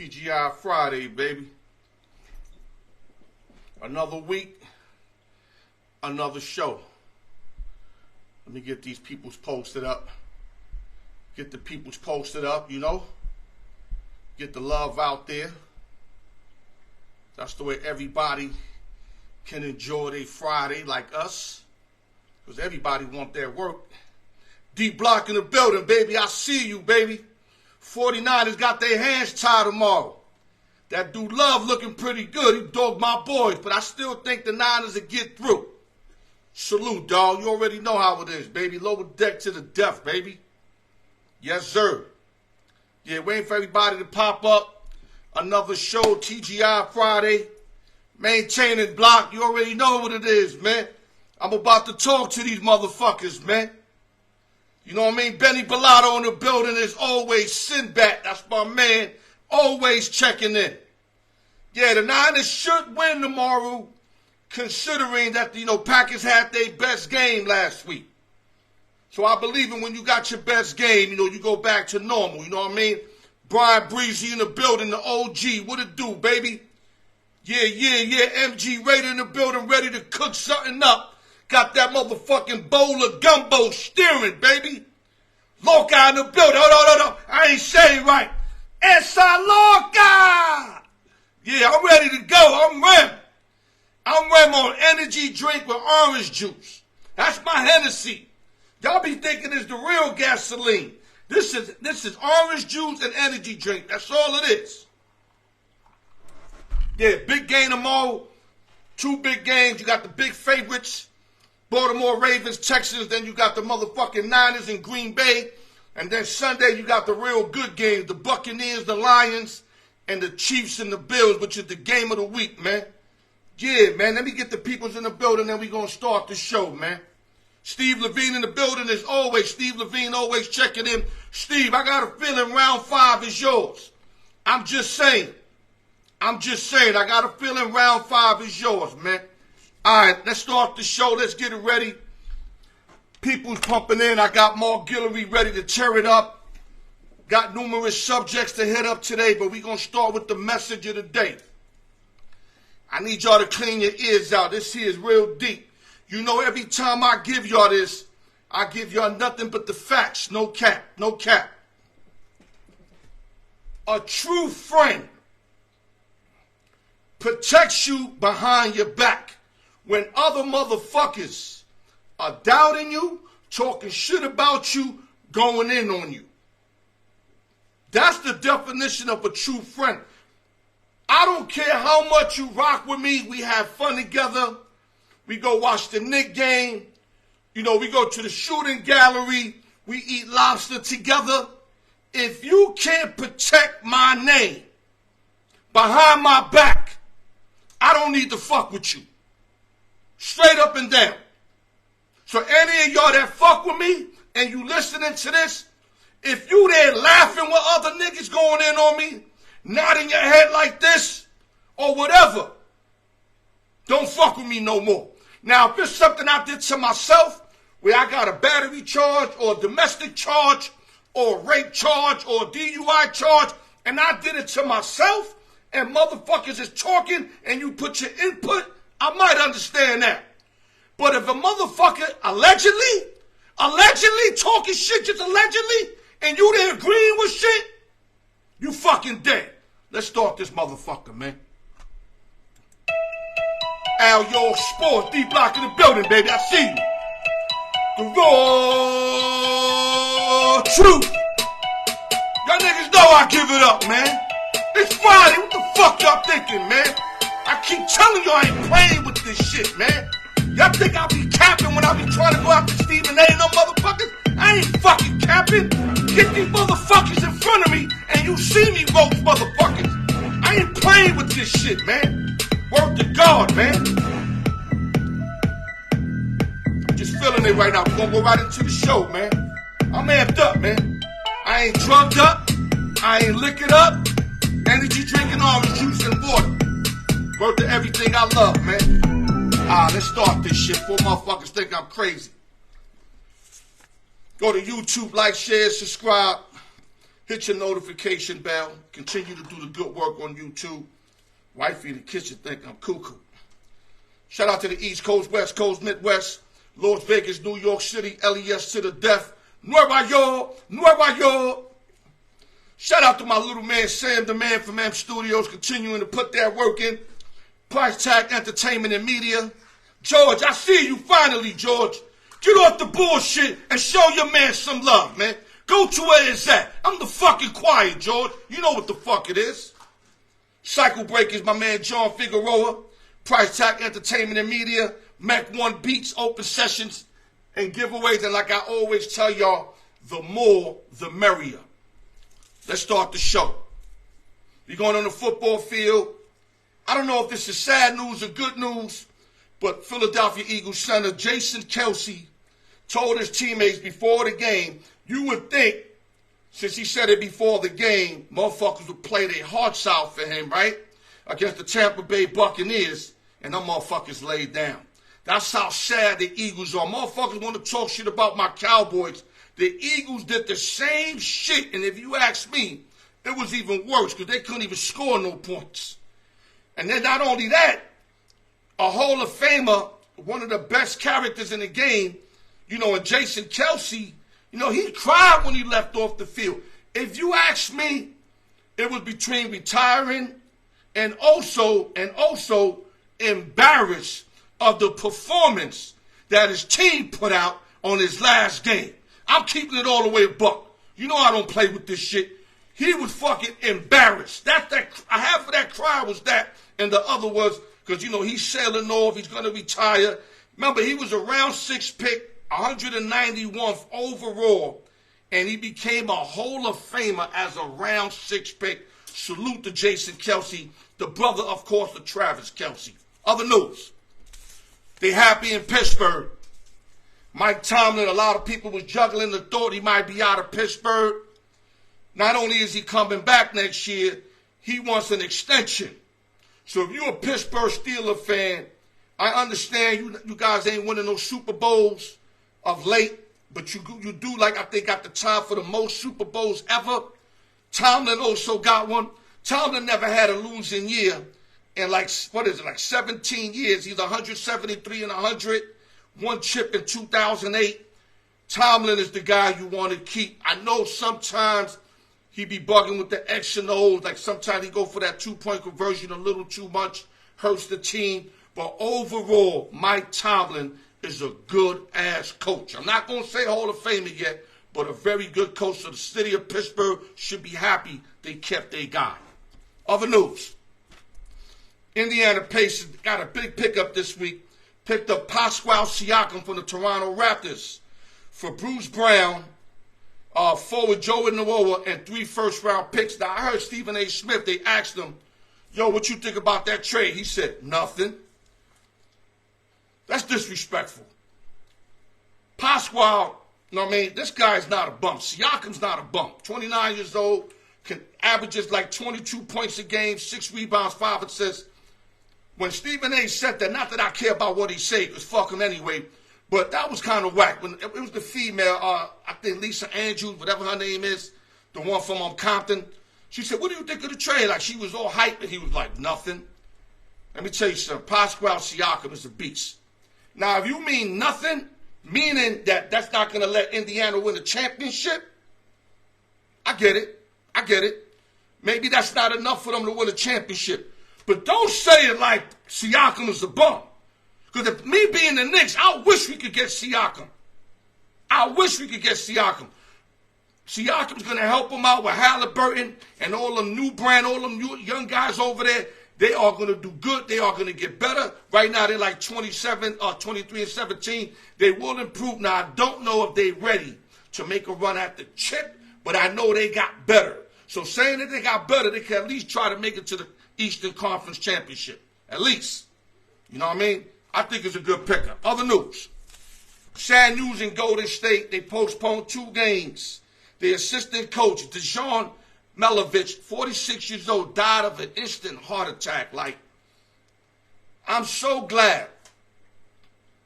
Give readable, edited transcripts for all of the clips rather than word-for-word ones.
TGI Friday, baby. Another week, another show. Let me get these peoples posted up. Get the peoples posted up, you know. Get the love out there. That's the way everybody can enjoy their Friday like us. Because everybody want their work. D Block in the building, baby. I see you, baby. 49ers got their hands tied tomorrow. That dude Love looking pretty good. He dogged my boys, but I still think the Niners will get through. Salute, dog. You already know how it is, baby. Lower deck to the death, baby. Yes, sir. Yeah, waiting for everybody to pop up. Another show, TGI Friday. Maintaining Block. You already know what it is, man. I'm about to talk to these motherfuckers, man. You know what I mean? Benny Bellotto in the building is always Sinbad. That's my man. Always checking in. Yeah, the Niners should win tomorrow, considering that, Packers had their best game last week. So I believe in when you got your best game, you go back to normal. You know what I mean? Brian Breezy in the building, the OG. What it do, baby? Yeah. MG Raider in the building, ready to cook something up. Got that motherfucking bowl of gumbo steering, baby. Loca in the building. Hold on. I ain't saying right. Esa Loca! Yeah, I'm ready to go. I'm Rem. I'm Rem on energy drink with orange juice. That's my Hennessy. Y'all be thinking it's the real gasoline. This is orange juice and energy drink. That's all it is. Yeah, big game tomorrow. 2 big games. You got the big favorites. Baltimore Ravens, Texans, then you got the motherfucking Niners in Green Bay. And then Sunday you got the real good games, the Buccaneers, the Lions, and the Chiefs and the Bills, which is the game of the week, man. Yeah, man, let me get the peoples in the building, then we going to start the show, man. Steve Levine in the building as always. Steve Levine always checking in. Steve, I got a feeling round 5 is yours. I'm just saying. I got a feeling round 5 is yours, man. All right, let's start the show. Let's get it ready. People's pumping in. I got Mark Guillory ready to tear it up. Got numerous subjects to hit up today, but we're going to start with the message of the day. I need y'all to clean your ears out. This here is real deep. You know, every time I give y'all this, I give y'all nothing but the facts. No cap. No cap. A true friend protects you behind your back. When other motherfuckers are doubting you, talking shit about you, going in on you. That's the definition of a true friend. I don't care how much you rock with me. We have fun together. We go watch the Knicks game. We go to the shooting gallery. We eat lobster together. If you can't protect my name behind my back, I don't need to fuck with you. Straight up and down. So any of y'all that fuck with me and you listening to this, if you there laughing with other niggas going in on me, nodding your head like this, or whatever, don't fuck with me no more. Now, if it's something I did to myself, where I got a battery charge, or a domestic charge, or a rape charge, or a DUI charge, and I did it to myself, and motherfuckers is talking, and you put your input, I might understand that. But if a motherfucker allegedly talking shit, just allegedly, and you there agreeing with shit, you fucking dead. Let's start this motherfucker, man. Al Yo Sports, D Block in the building, baby. I see you. The raw truth. Y'all niggas know I give it up, man. It's Friday. What the fuck y'all thinking, man? I keep telling you I ain't playing with this shit, man. Y'all think I be capping when I be trying to go after Stephen A. and no motherfuckers? I ain't fucking capping. Get these motherfuckers in front of me and you see me roast motherfuckers. I ain't playing with this shit, man. Word to God, man. I'm just feeling it right now. We're gonna go right into the show, man. I'm amped up, man. I ain't drugged up. I ain't liquored up. Energy drinking orange juice and water. Word to everything I love, man. Let's start this shit before motherfuckers think I'm crazy. Go to YouTube, like, share, subscribe. Hit your notification bell. Continue to do the good work on YouTube. Wifey in the kitchen think I'm cuckoo. Shout out to the East Coast, West Coast, Midwest, Las Vegas, New York City, LES to the death. Nueva York. Shout out to my little man, Sam, the man from M Studios, continuing to put that work in. Price Tag Entertainment and Media. George, I see you finally, George. Get off the bullshit and show your man some love, man. Go to where it's at. I'm the fucking quiet, George. You know what the fuck it is. Cycle Breakers, my man John Figueroa. Price Tag Entertainment and Media. Mac 1 Beats, open sessions, and giveaways. And like I always tell y'all, the more, the merrier. Let's start the show. We're going on the football field. I don't know if this is sad news or good news, but Philadelphia Eagles center Jason Kelce told his teammates before the game, you would think, since he said it before the game, motherfuckers would play their hearts out for him, right? Against the Tampa Bay Buccaneers, and them motherfuckers laid down. That's how sad the Eagles are. Motherfuckers want to talk shit about my Cowboys. The Eagles did the same shit, and if you ask me, it was even worse because they couldn't even score no points. And then not only that, a Hall of Famer, one of the best characters in the game, you know, and Jason Kelce, you know, he cried when he left off the field. If you ask me, it was between retiring and also embarrassed of the performance that his team put out on his last game. I'm keeping it all the way a buck. You know I don't play with this shit. He was fucking embarrassed. Half of that cry was that, and the other was because, you know, he's sailing off. He's going to retire. Remember, he was a round 6 pick, 191th overall, and he became a Hall of Famer as a round 6 pick. Salute to Jason Kelce, the brother, of course, of Travis Kelce. Other news. They happy in Pittsburgh. Mike Tomlin, a lot of people was juggling the thought he might be out of Pittsburgh. Not only is he coming back next year, he wants an extension. So if you're a Pittsburgh Steelers fan, I understand you guys ain't winning no Super Bowls of late, but you do, like, I think, got the time for the most Super Bowls ever. Tomlin also got one. Tomlin never had a losing year in, like, 17 years. He's 173 and 100. One chip in 2008. Tomlin is the guy you want to keep. I know sometimes he be bugging with the X and O's. Like sometimes he go for that 2-point conversion a little too much. Hurts the team. But overall, Mike Tomlin is a good-ass coach. I'm not going to say Hall of Famer yet, but a very good coach. So the city of Pittsburgh should be happy they kept their guy. Other news. Indiana Pacers got a big pickup this week. Picked up Pascal Siakam from the Toronto Raptors for Bruce Brown, forward Joe Noah, and 3 first-round picks. Now, I heard Stephen A. Smith, they asked him, yo, what you think about that trade? He said, nothing. That's disrespectful. Pascal, you know what I mean? This guy's not a bump. Siakam's not a bump. 29 years old, averages like 22 points a game, 6 rebounds, 5 assists. When Stephen A. said that, not that I care about what he said, because fuck him anyway, but that was kind of whack. When it was the female, I think Lisa Andrews, whatever her name is, the one from Compton, she said, what do you think of the trade? Like, she was all hyped, and he was like, nothing. Let me tell you something. Pascal Siakam is a beast. Now, if you mean nothing, meaning that that's not going to let Indiana win a championship, I get it. Maybe that's not enough for them to win a championship. But don't say it like Siakam is a bum. Because if me being the Knicks, I wish we could get Siakam. Siakam's going to help him out with Halliburton and all them all them young guys over there. They are going to do good. They are going to get better. Right now, they're like 23 and 17. They will improve. Now, I don't know if they're ready to make a run at the chip, but I know they got better. So saying that they got better, they can at least try to make it to the Eastern Conference Championship. At least. You know what I mean? I think it's a good pickup. Other news. Sad news in Golden State. They postponed 2 games. The assistant coach, Dejan, Milojevic, 46 years old, died of an instant heart attack. Like, I'm so glad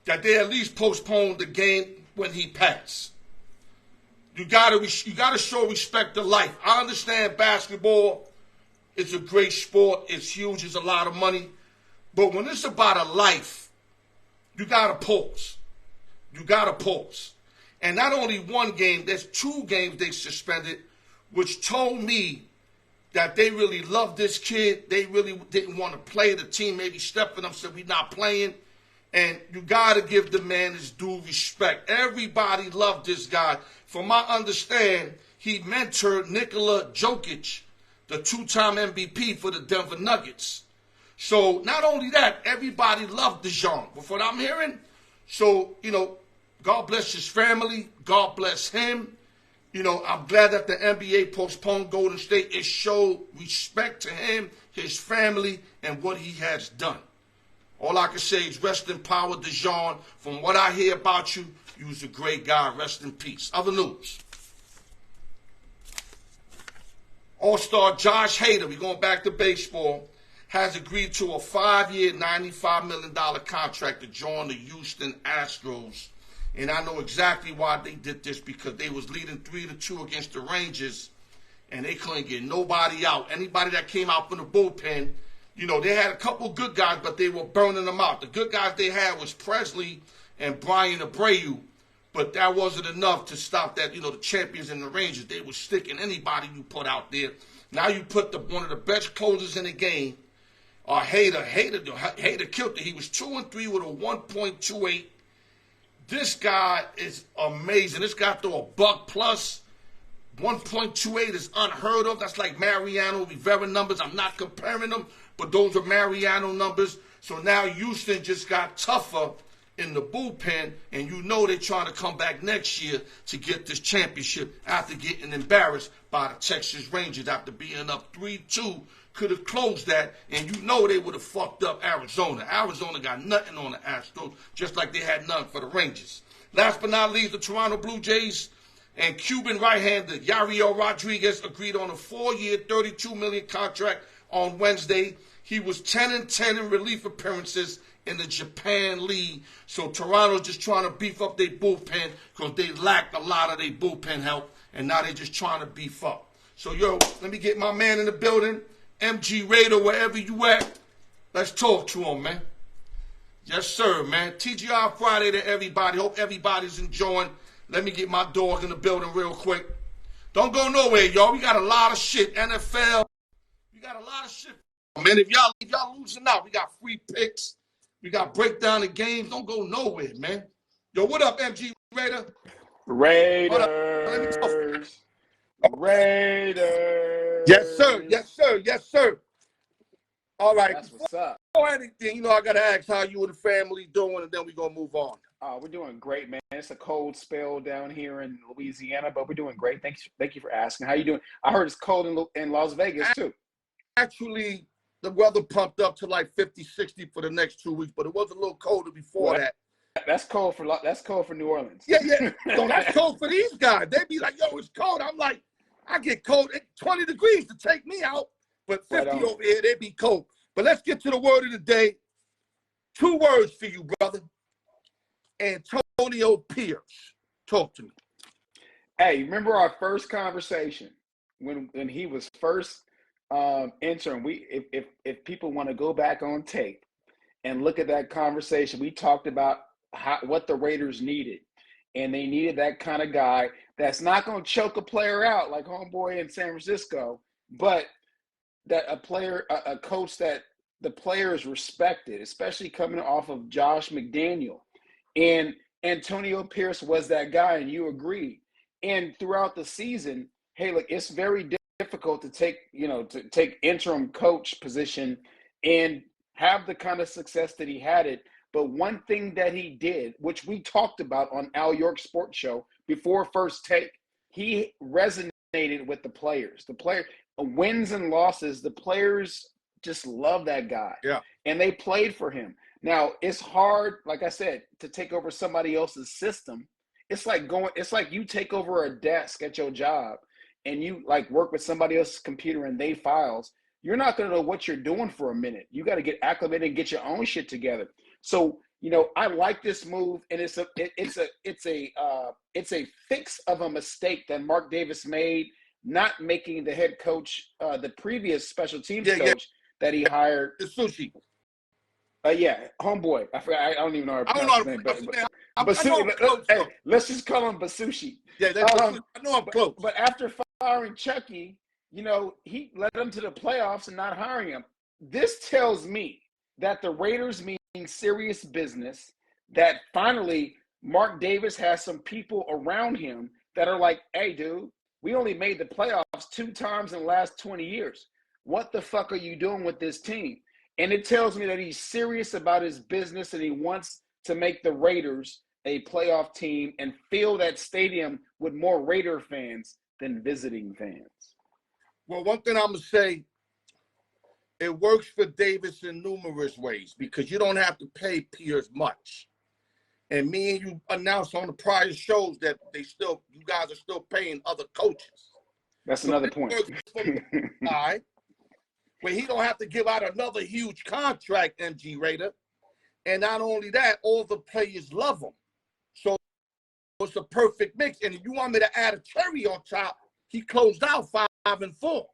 that they at least postponed the game when he passed. You gotta show respect to life. I understand basketball. It's a great sport. It's huge. It's a lot of money. But when it's about a life, you gotta pause. You gotta pause. And not only one game, there's 2 games they suspended, which told me that they really loved this kid. They really didn't want to play. The team maybe stepped in them, said, we're not playing. And you got to give the man his due respect. Everybody loved this guy. From my understanding, he mentored Nikola Jokic, the 2-time MVP for the Denver Nuggets. So not only that, everybody loved Dejan. But what I'm hearing, so, God bless his family. God bless him. I'm glad that the NBA postponed Golden State. It showed respect to him, his family, and what he has done. All I can say is rest in power, Dejan. From what I hear about you, you was a great guy. Rest in peace. Other news. All-star Josh Hader, we're going back to baseball, has agreed to a 5-year, $95 million contract to join the Houston Astros. And I know exactly why they did this, because they was leading 3-2 against the Rangers, and they couldn't get nobody out. Anybody that came out from the bullpen, they had a couple good guys, but they were burning them out. The good guys they had was Presley and Brian Abreu, but that wasn't enough to stop that. The champions and the Rangers, they were sticking anybody you put out there. Now you put one of the best closers in the game, Hader killed it. He was 2-3 with a 1.28. This guy is amazing. This guy threw a buck plus. 1.28 is unheard of. That's like Mariano Rivera numbers. I'm not comparing them, but those are Mariano numbers. So now Houston just got tougher in the bullpen, and they're trying to come back next year to get this championship after getting embarrassed by the Texas Rangers after being up 3-2. Could have closed that, and they would have fucked up Arizona. Arizona got nothing on the Astros, just like they had none for the Rangers. Last but not least, the Toronto Blue Jays and Cuban right-hander Yariel Rodriguez agreed on a 4-year, $32 million contract on Wednesday. He was 10-10 in relief appearances in the Japan League. So Toronto's just trying to beef up their bullpen because they lacked a lot of their bullpen help, and now they're just trying to beef up. So, let me get my man in the building. MG Raider, wherever you at, let's talk to him, man. Yes, sir, man. TGR Friday to everybody. Hope everybody's enjoying. Let me get my dog in the building real quick. Don't go nowhere, y'all. We got a lot of shit. NFL. We got a lot of shit. Man, if y'all losing out, we got free picks. We got breakdown of games. Don't go nowhere, man. Yo, what up, MG Raider? Raiders. Raiders. Yes, sir. Yes, sir. Yes, sir. All right. That's what's up. Before anything, I got to ask how you and the family doing, and then we're going to move on. We're doing great, man. It's a cold spell down here in Louisiana, but we're doing great. Thank you for asking. How you doing? I heard it's cold in Las Vegas, too. Actually, the weather pumped up to like 50, 60 for the next 2 weeks, but it was a little colder before that. That's cold for New Orleans. Yeah. So that's cold for these guys. They be like, yo, it's cold. I'm like, I get cold at 20 degrees to take me out, but 50 over here, they be cold. But let's get to the word of the day. 2 words for you, brother. Antonio Pierce. Talk to me. Hey, remember our first conversation when he was first entering? If people want to go back on tape and look at that conversation, we talked about what the Raiders needed, and they needed that kind of guy that's not going to choke a player out like homeboy in San Francisco, but that a coach that the players respected, especially coming off of Josh McDaniel. And Antonio Pierce was that guy, and you agreed. And throughout the season, hey, look, it's very difficult to take interim coach position and have the kind of success that he had it. But one thing that he did, which we talked about on Al York's Sports Show before First Take, he resonated with the players. The player wins and losses, the players just love that guy. Yeah. And they played for him. Now, it's hard, like I said, to take over somebody else's system. It's like you take over a desk at your job and you like work with somebody else's computer and they files. You're not going to know what you're doing for a minute. You got to get acclimated and get your own shit together. So, I like this move, and it's a fix of a mistake that Mark Davis made, not making the head coach, the previous special teams coach that he hired. The sushi. Homeboy. I forgot. I don't even know how to pronounce his name. But let's just call him Basushi. Yeah, I know I'm close. But after firing Chucky, he led them to the playoffs and not hiring him. This tells me that the Raiders mean serious business, that finally Mark Davis has some people around him that are like, hey, dude, we only made the playoffs 2 times in the last 20 years. What the fuck are you doing with this team? And it tells me that he's serious about his business and he wants to make the Raiders a playoff team and fill that stadium with more Raider fans than visiting fans. Well, one thing I'm going to say, it works for Davis in numerous ways because you don't have to pay peers much. And me and you announced on the prior shows that you guys are still paying other coaches. That's another point. Guy, where he don't have to give out another huge contract, MG Raider. And not only that, all the players love him. So it's a perfect mix. And if you want me to add a cherry on top, he closed out 5-4.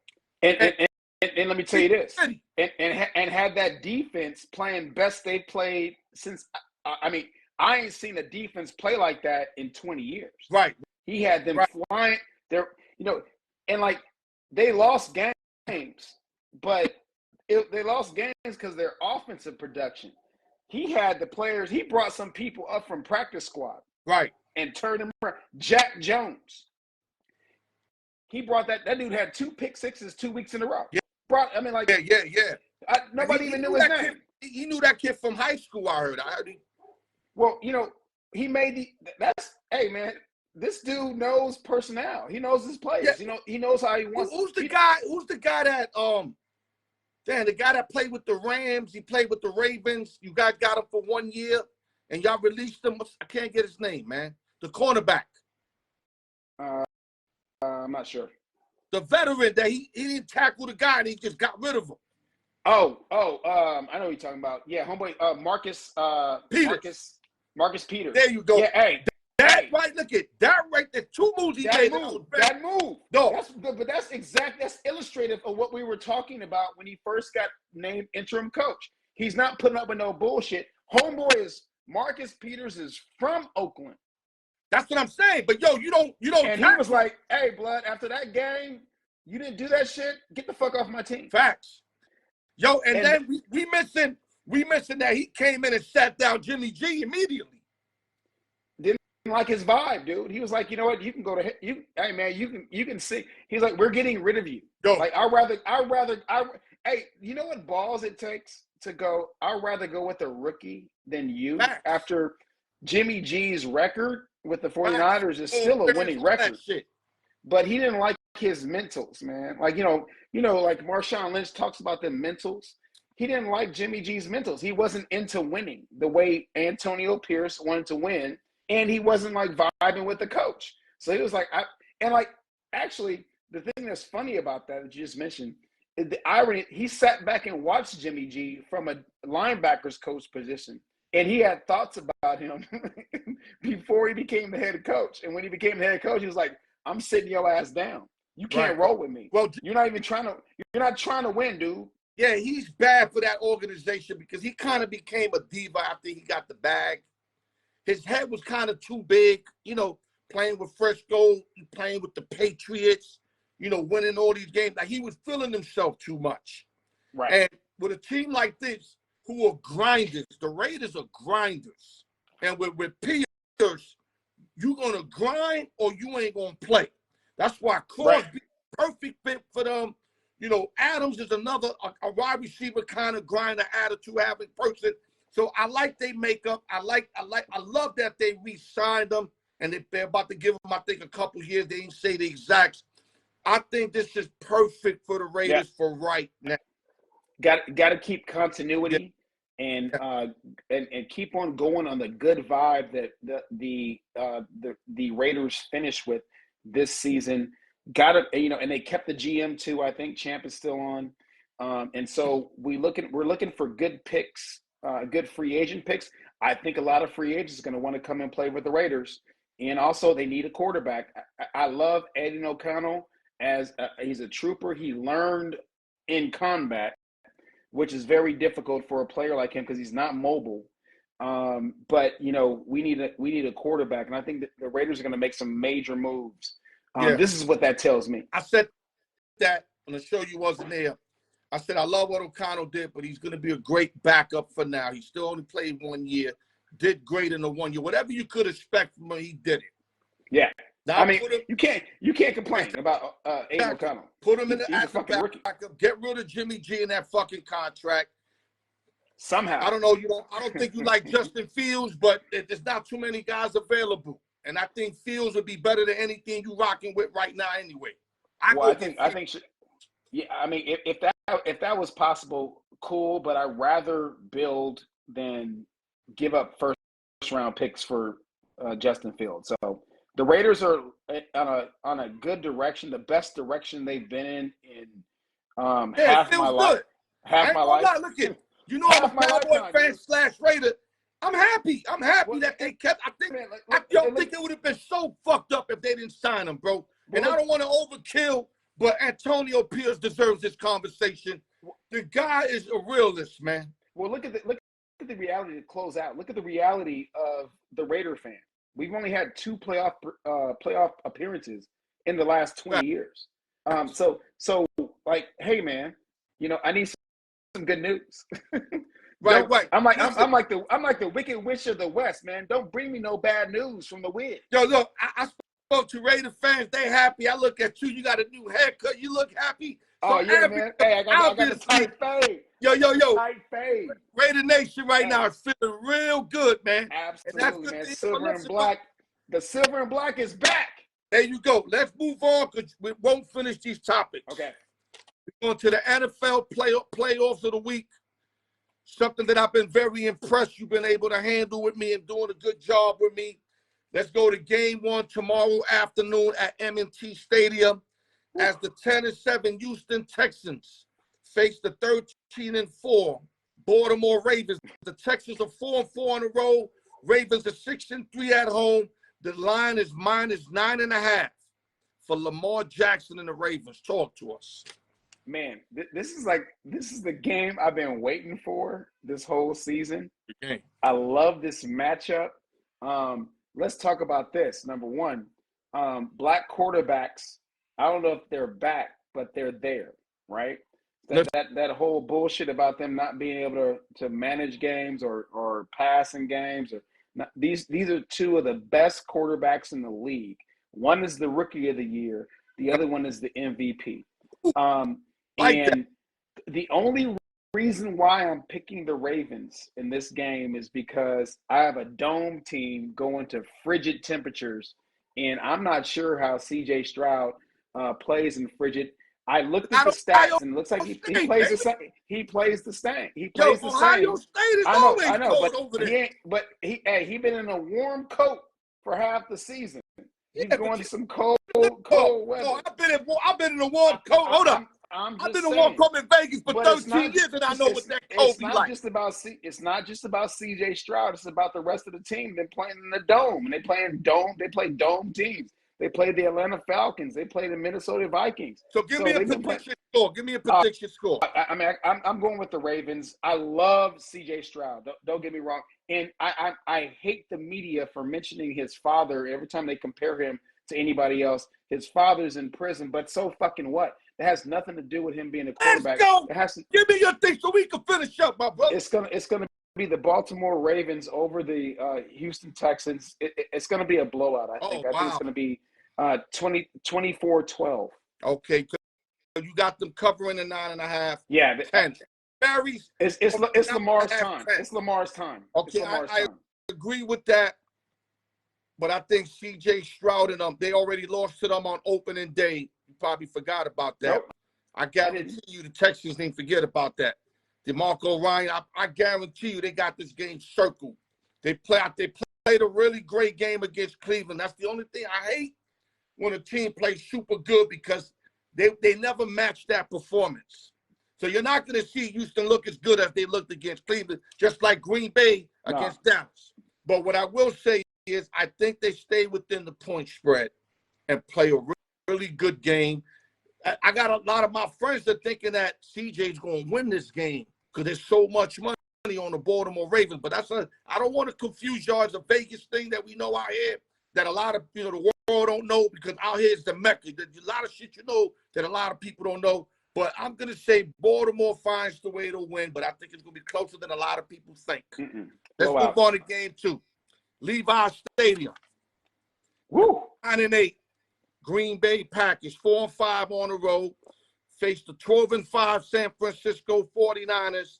And let me tell you this, and had that defense playing best they played since. I ain't seen a defense play like that in 20 years. Right. He had them flying there, and like they lost games, but they lost games because their offensive production. He had the players. He brought some people up from practice squad, right, and turned them around. Jack Jones. He brought that dude had 2 pick sixes 2 weeks in a row. Yeah. Nobody even knew his name. He knew that kid from high school, I heard. Well, he made hey, man, this dude knows personnel. He knows his players. Yeah. He knows how he wants. Who's the guy that the guy that played with the Rams, he played with the Ravens. You guys got him for 1 year, and y'all released him. I can't get his name, man. The cornerback. I'm not sure. The veteran that he didn't tackle the guy and he just got rid of him. I know what you're talking about. Yeah, homeboy, Marcus Peters. Marcus Peters. There you go. Yeah, hey. Right, look at that right there. 2 moves he made. That move. No. That's illustrative of what we were talking about when he first got named interim coach. He's not putting up with no bullshit. Marcus Peters is from Oakland. That's what I'm saying. But you don't. And he was like, "Hey, blood. After that game, you didn't do that shit. Get the fuck off my team." Facts. And then we mentioned that he came in and sat down Jimmy G immediately. Didn't like his vibe, dude. He was like, you know what? You can go to you. Hey, man, you can see. He's like, we're getting rid of you. Yo. Like hey, you know what balls it takes to go? I'd rather go with a rookie than you. Facts. After Jimmy G's record with the 49ers is still a winning record. But he didn't like his mentals, man. Like, like Marshawn Lynch talks about the mentals. He didn't like Jimmy G's mentals. He wasn't into winning the way Antonio Pierce wanted to win. And he wasn't like vibing with the coach. So he was like, actually, the thing that's funny about that you just mentioned, is the irony, he sat back and watched Jimmy G from a linebacker's coach position. And he had thoughts about him before he became the head coach. And when he became the head coach, he was like, I'm sitting your ass down. You can't roll with me. Well, you're not trying to win, dude. Yeah, he's bad for that organization because he kind of became a diva after he got the bag. His head was kind of too big, playing with Frisco, playing with the Patriots, winning all these games. Like he was feeling himself too much. Right. And with a team like this, who are grinders, the Raiders are grinders. And with Pierce, you're going to grind or you ain't going to play. That's why Crosby, perfect fit for them. Adams is another a wide receiver kind of grinder, attitude having person. So I like they makeup. I love that they re-signed them and they're about to give them, I think, a couple years. They didn't say the exacts. I think this is perfect for the Raiders for right now. Got to keep continuity and keep on going on the good vibe that the Raiders finished with this season. Got to, and they kept the GM too. I think Champ is still on, and so we're looking for good picks, good free agent picks. I think a lot of free agents are going to want to come and play with the Raiders. And also, they need a quarterback. I love Aiden O'Connell he's a trooper. He learned in combat, which is very difficult for a player like him because he's not mobile. But we need a quarterback, and I think that the Raiders are going to make some major moves. This is what that tells me. I said that on the show you wasn't there. I said I love what O'Connell did, but he's going to be a great backup for now. He still only played 1 year, did great in the 1 year. Whatever you could expect from him, he did it. Yeah. Now, you can't complain about Aiden O'Connell. Put him in the backup. Get rid of Jimmy G in that fucking contract. Somehow. I don't know. I don't think you like Justin Fields, but there's not too many guys available. And I think Fields would be better than anything you rocking with right now anyway. I think if that was possible, cool, but I'd rather build than give up first round picks for Justin Fields. So the Raiders are on a good direction, the best direction they've been in half my life. Half my life. Look at I'm a Cowboy fan / Raider. I'm happy. That they kept. I don't think it would have been so fucked up if they didn't sign him, bro. And I don't want to overkill, but Antonio Pierce deserves this conversation. The guy is a realist, man. Well, look at the reality to close out. Look at the reality of the Raider fan. We've only had 2 playoff appearances in the last 20 years. So like, hey man, I need some good news. Right. I'm like the Wicked Witch of the West, man. Don't bring me no bad news from the wind. Yo, look, I spoke to Raider fans. They happy. I look at you. You got a new haircut. You look happy. So man. Hey, I got a tight fade. Yo. Tight fade. Raider Nation right now is feeling real good, man. Absolutely, man. Silver and black. The silver and black is back. There you go. Let's move on because we won't finish these topics. Okay. We're going to the NFL playoffs of the week. Something that I've been very impressed you've been able to handle with me and doing a good job with me. Let's go to game 1 tomorrow afternoon at M&T Stadium as the 10-7 Houston Texans face the 13-4 Baltimore Ravens. The Texans are 4-4 on the road. Ravens are 6-3 at home. The line is -9.5 for Lamar Jackson and the Ravens. Talk to us. Man, this is the game I've been waiting for this whole season. Okay. I love this matchup. Let's talk about this. Number one, black quarterbacks. I don't know if they're back, but they're there, right? That whole bullshit about them not being able to manage games or pass in games or not, these are 2 of the best quarterbacks in the league. One is the Rookie of the Year. The other one is the MVP. And the only reason why I'm picking the Ravens in this game is because I have a dome team going to frigid temperatures, and I'm not sure how C.J. Stroud plays in frigid. I looked at the stats, and it looks like he plays the same. He plays the same. He plays the same. Ohio State is always cold over there. But he been in a warm coat for half the season. He's going to some cold weather. No, I've been in a warm coat. Hold up. I've been in a warm coat in Vegas for 13 years, and I know what that coat be like. It's not just about C.J. Stroud. It's about the rest of the team. They're playing in the dome, and they play dome teams. They played the Atlanta Falcons. They played the Minnesota Vikings. So give me a prediction score. Give me a prediction score. I'm going with the Ravens. I love C.J. Stroud. Don't get me wrong. And I hate the media for mentioning his father every time they compare him to anybody else. His father's in prison, but so fucking what? It has nothing to do with him being a quarterback. Let's go. Give me your thing so we can finish up, my brother. It's gonna be the Baltimore Ravens over the Houston Texans. It's gonna be a blowout. I think it's gonna be 24-12. Okay, you got them covering the 9.5. Yeah, 10. It's Lamar's time. It's Lamar's time. Okay, I agree with that. But I think C.J. Stroud and them, they already lost to them on opening day. You probably forgot about that. Nope. I guarantee you the Texans didn't forget about that. DeMarco Ryan, I guarantee you they got this game circled. They played a really great game against Cleveland. That's the only thing I hate when a team plays super good because they never match that performance. So you're not going to see Houston look as good as they looked against Cleveland, just like Green Bay No. against Dallas. But what I will say is I think they stay within the point spread and play a really good game. I got a lot of my friends that thinking that CJ's going to win this game because there's so much money on the Baltimore Ravens. But I don't want to confuse y'all. It's a Vegas thing that we know out here that a lot of the world don't know, because out here is the Mecca. There's a lot of shit that a lot of people don't know. But I'm going to say Baltimore finds the way to win, but I think it's going to be closer than a lot of people think. Let's move on to game 2. Levi Stadium. Woo! 9-8. Green Bay Packers, 4-5 on the road, face the 12-5 San Francisco 49ers,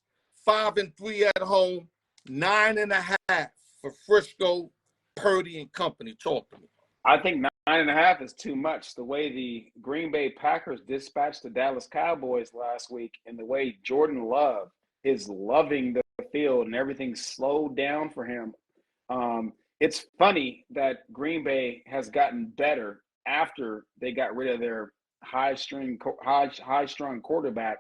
5-3 at home, 9.5 for Frisco, Purdy and company. Talk to me. I think 9.5 is too much. The way the Green Bay Packers dispatched the Dallas Cowboys last week, and the way Jordan Love is loving the field and everything slowed down for him. It's funny that Green Bay has gotten better after they got rid of their high-strung quarterback.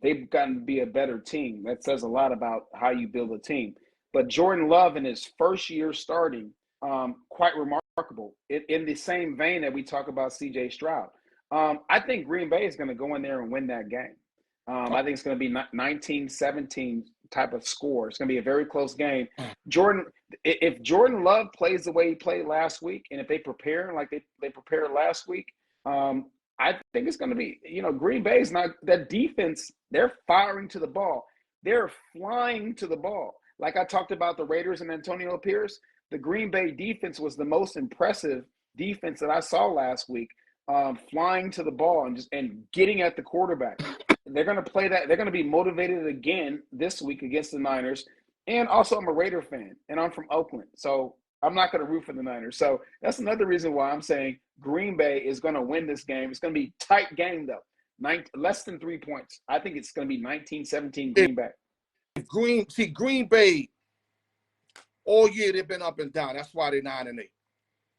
They've gotten to be a better team. That says a lot about how you build a team. But Jordan Love in his first year starting, quite remarkable. In the same vein that we talk about C.J. Stroud. I think Green Bay is going to go in there and win that game. I think it's going to be 19-17 type of score. It's going to be a very close game. If Jordan Love plays the way he played last week, and if they prepare like they prepared last week, I think it's going to be, Green Bay's not – that defense, they're firing to the ball. They're flying to the ball. Like I talked about the Raiders and Antonio Pierce, the Green Bay defense was the most impressive defense that I saw last week, flying to the ball and getting at the quarterback. They're going to play that. They're going to be motivated again this week against the Niners. And also, I'm a Raider fan, and I'm from Oakland. So I'm not going to root for the Niners. So that's another reason why I'm saying Green Bay is going to win this game. It's going to be a tight game, though. Less than 3 points. I think it's going to be 19-17 Green Bay. Green Bay, all year they've been up and down. That's why they're 9-8.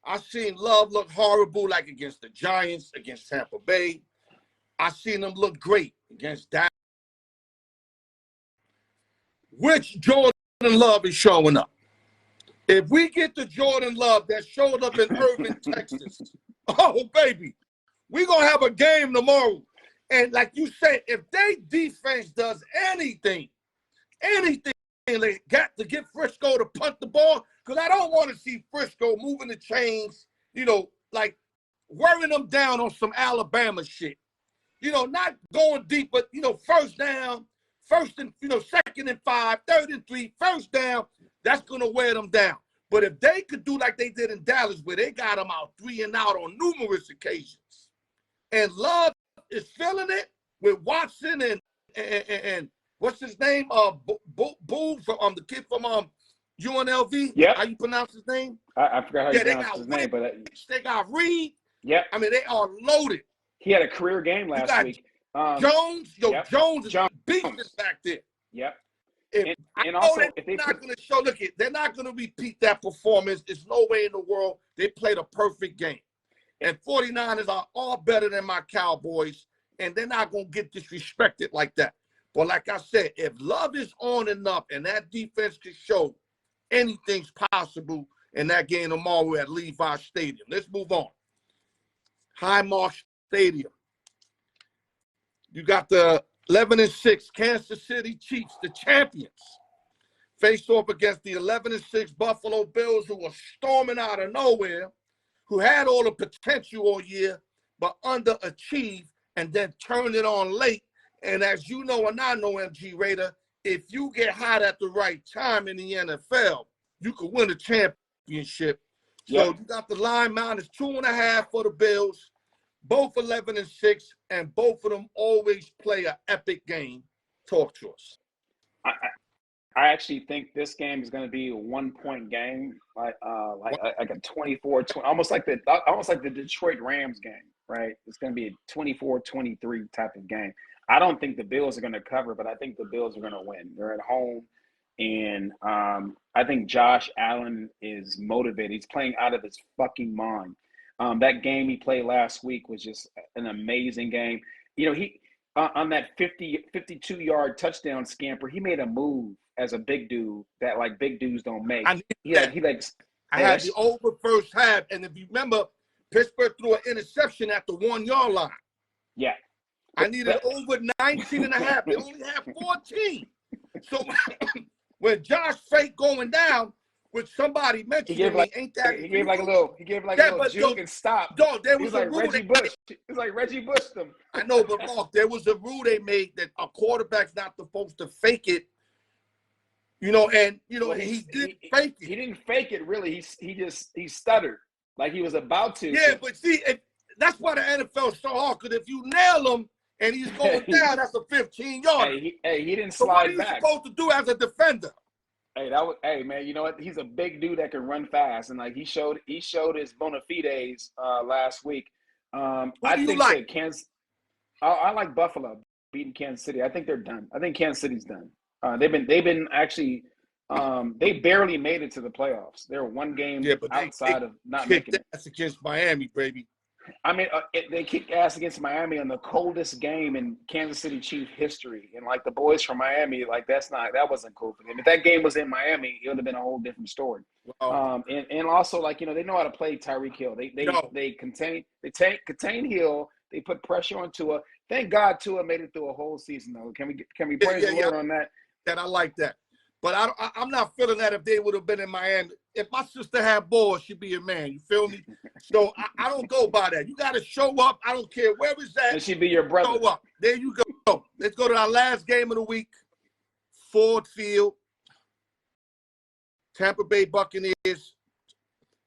I've seen Love look horrible, like against the Giants, against Tampa Bay. I've seen them look great against Dallas. Which Jordan Love is showing up? If we get the Jordan Love that showed up in Irving, Texas, oh, baby, we're going to have a game tomorrow. And like you said, if they defense does anything, they got to get Frisco to punt the ball, because I don't want to see Frisco moving the chains, like wearing them down on some Alabama shit. Not going deep, but, first down, second and 5, third and 3, first down, that's going to wear them down. But if they could do like they did in Dallas, where they got them out 3 and out on numerous occasions, and Love is feeling it with Watson and what's his name? Boo from the kid from UNLV. Yeah. How you pronounce his name? I forgot how you pronounce his name, but they got Reed. Yeah. I mean, they are loaded. He had a career game last week. Jones, Jones is beating back there. Yep. And also, they're not going to show. Look, they're not going to repeat that performance. There's no way in the world. They played a perfect game. And 49ers are all better than my Cowboys, and they're not going to get disrespected like that. But like I said, if Love is on and up, and that defense can show anything's possible in that game tomorrow at Levi Stadium. Let's move on. Highmark Stadium. You got the 11-6 Kansas City Chiefs, the champions, face off against the 11-6 Buffalo Bills, who were storming out of nowhere, who had all the potential all year, but underachieved and then turned it on late. And as you know, and I know, MG Raider, if you get hot at the right time in the NFL, you could win a championship. Yep. So you got the line -2.5 for the Bills, both 11-6, and both of them always play an epic game. Talk to us. I actually think this game is going to be a 1-point game, like a 24-20, almost like the Detroit Rams game, right? It's going to be a 24-23 type of game. I don't think the Bills are going to cover, but I think the Bills are going to win. They're at home, and I think Josh Allen is motivated. He's playing out of his fucking mind. That game he played last week was just an amazing game. He on that 52-yard touchdown scamper, he made a move as a big dude that like big dudes don't make. I had the over first half, and if you remember, Pittsburgh threw an interception at the 1 yard line. Yeah. I needed over 19 and a half. They only had 14. So when Josh Fate going down, which somebody mentioned to me, ain't that he gave like a little juke and stop. No, there was a like rule Reggie Bush. It's like Reggie Bush them. I know, but Mark, there was a rule they made that a quarterback's not supposed to fake it. You know, and he didn't fake it. He didn't fake it really. He stuttered like he was about to. Yeah, but see, that's why the NFL is so hard. Because if you nail him and he's going down, that's a 15-yard. He didn't slide back. So what are you supposed to do as a defender? Hey, man, you know what? He's a big dude that can run fast, and like he showed his bona fides last week. I think that Kansas. I like Buffalo beating Kansas City. I think they're done. I think Kansas City's done. They've been actually. They barely made it to the playoffs. They're one game outside of not making it. That's against Miami, baby. I mean, they kicked ass against Miami in the coldest game in Kansas City Chief history, and like the boys from Miami, like that wasn't cool for them. If that game was in Miami, it would have been a whole different story. Wow. And also like they know how to play Tyreek Hill. They contain Hill. They put pressure on Tua. Thank God Tua made it through a whole season though. Can we praise the Lord on that? That I like that. But I'm not feeling that if they would have been in Miami. If my sister had balls, she'd be a man. You feel me? So I don't go by that. You got to show up. I don't care where it's at. And she'd be your brother. Show up. There you go. Let's go to our last game of the week. Ford Field. Tampa Bay Buccaneers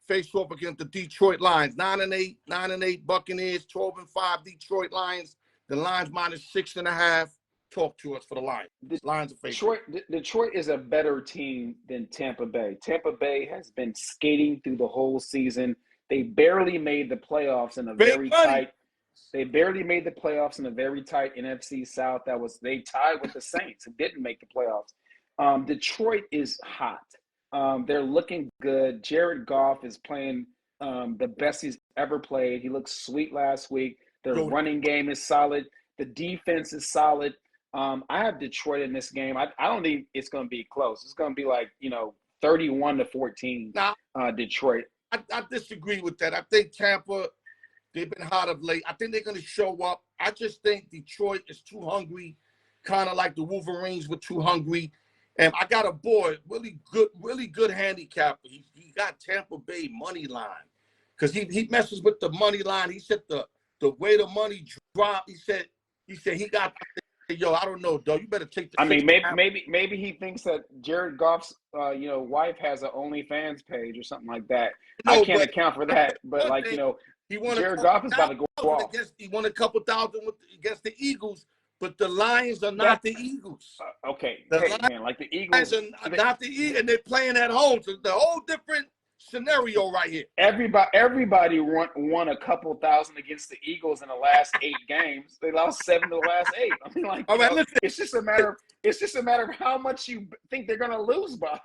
face off against the Detroit Lions. 9-8 Buccaneers, 12-5 Detroit Lions. The Lions minus 6.5. Talk to us for the Lions. Lions are facing. Detroit is a better team than Tampa Bay. Tampa Bay has been skating through the whole season. They barely made the playoffs in a very tight. They barely made the playoffs in a very tight NFC South. They tied with the Saints and didn't make the playoffs. Detroit is hot. They're looking good. Jared Goff is playing the best he's ever played. He looked sweet last week. Their running game is solid. The defense is solid. I have Detroit in this game. I don't think it's going to be close. It's going to be like 31-14. Detroit. I disagree with that. I think Tampa, they've been hot of late. I think they're going to show up. I just think Detroit is too hungry, kind of like the Wolverines were too hungry. And I got a boy, really good handicapper. He got Tampa Bay money line because he messes with the money line. He said the way the money dropped. He said he got. Yo, I don't know, though. You better take the. I mean, maybe he thinks that Jared Goff's wife has an OnlyFans page or something like that. No, I can't account for that, but like Jared Goff is about to go off. He won a couple thousand against the Eagles, but the Lions are not the Eagles. Okay, man, like the Eagles are not the Eagles, and they're playing at home, so the whole different scenario right here. Everybody won a couple thousand against the Eagles in the last 8 games. They lost 7 to the last 8. I mean, like, all right, listen. It's just a matter of how much you think they're gonna lose by.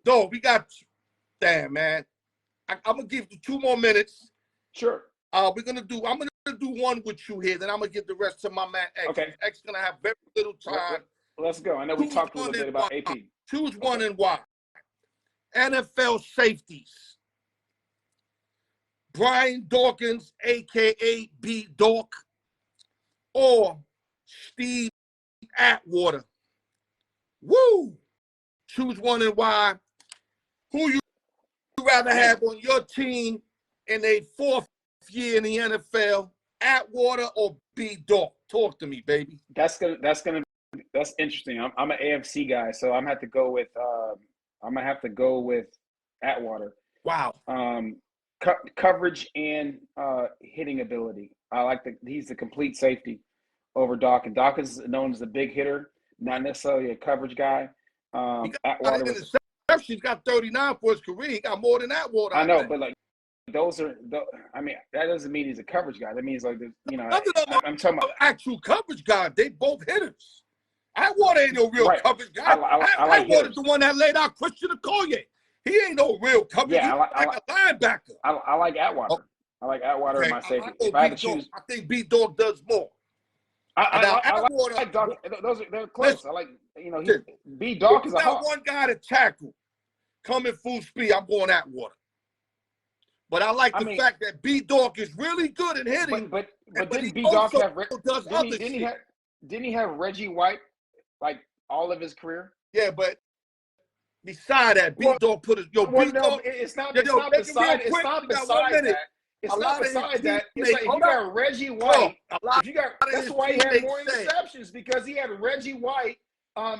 No, we got. Damn, man. I'm gonna give you 2 more minutes. Sure. I'm gonna do one with you here. Then I'm gonna give the rest to my man X. Okay. X gonna have very little time. Let's go. I know we talked a little bit about AP. Choose one and why. NFL safeties. Brian Dawkins, a.k.a. B. Dork, or Steve Atwater. Woo! Choose one and why. Who you rather have on your team in a 4th year in the NFL, Atwater or B. Dork? Talk to me, baby. That's interesting. I'm an AFC guy, so I'm gonna have to go with Atwater. Wow. Coverage and hitting ability. I like he's the complete safety over Dawkins. Dawkins is known as a big hitter, not necessarily a coverage guy. Atwater He's got 39 for his career. He got more than Atwater. I know, but like I mean, that doesn't mean he's a coverage guy. That means like I'm talking about actual coverage guy. They both hitters. Atwater ain't no real coverage guy. I like Atwater's the one that laid out Christian Okoye. He ain't no real coverage. Yeah, He's like a linebacker. I like Atwater. I like Atwater in my safety. If I had to choose, I think B-Dog does more. like Doc. They're close. Listen, I like, B Doc is a hawk. One guy to tackle coming full speed, I'm going Atwater. But I like the fact that B Doc is really good at hitting. But didn't B Doc have does other shit. Didn't he have Reggie White like all of his career? Yeah, but beside that, B Dog put his it's not beside that. It's not beside that. It's like if you got Reggie White, that's why he had more interceptions, because he had Reggie White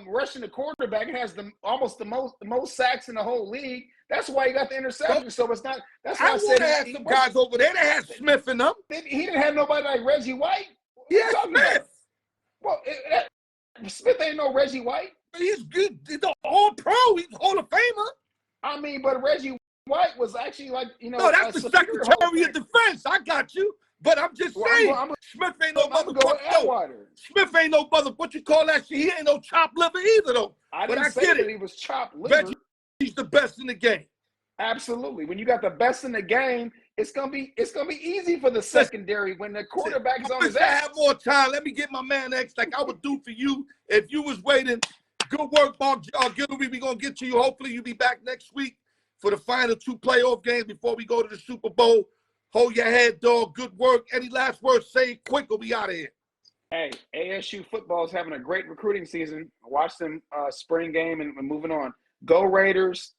rushing the quarterback and has almost the most sacks in the whole league. That's why he got the interception. So it's not. That's why I said had some guys over there that had Smith in them. He didn't have nobody like Reggie White. Yeah, Smith. Well, Smith ain't no Reggie White. He's good. He's an all-pro. He's a Hall of Famer. I mean, but Reggie White was actually like, No, that's the Secretary of Defense. I got you. But I'm just saying, Smith ain't no motherfucker. Smith ain't no mother. What you call that shit? He ain't no chopped liver either, though. I didn't say that he was chopped liver. He's the best in the game. Absolutely. When you got the best in the game, it's gonna be easy for the secondary when the quarterback is on his ass. I have more time. Let me get my man X like I would do for you if you was waiting. Good work, Mark Gildery. We're going to get to you. Hopefully, you'll be back next week for the final 2 playoff games before we go to the Super Bowl. Hold your head, dog. Good work. Any last words? Say it quick or we out of here. Hey, ASU football is having a great recruiting season. Watch them spring game and moving on. Go Raiders.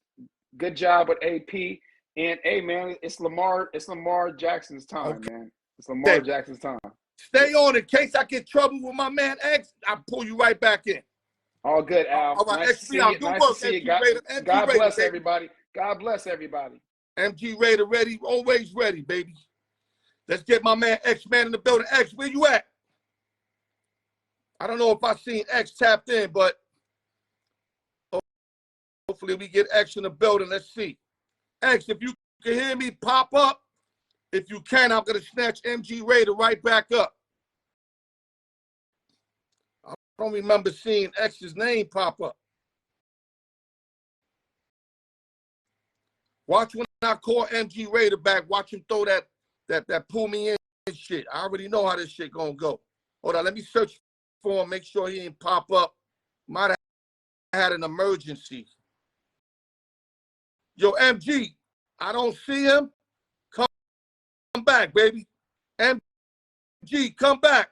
Good job with AP. And, hey, man, it's Lamar Jackson's time, man. It's Lamar Jackson's time. Stay on in case I get trouble with my man X. I'll pull you right back in. All good, Al. All right, nice to see you. God bless everybody. God bless everybody. MG Raider ready, always ready, baby. Let's get my man X-Man in the building. X, where you at? I don't know if I seen X tapped in, but hopefully we get X in the building. Let's see. X, if you can hear me, pop up. If you can, I'm going to snatch MG Raider right back up. I don't remember seeing X's name pop up. Watch when I call MG Raider back. Watch him throw that pull me in shit. I already know how this shit gonna go. Hold on, let me search for him. Make sure he ain't pop up. Might have had an emergency. Yo, MG, I don't see him. Come back, baby. MG, come back.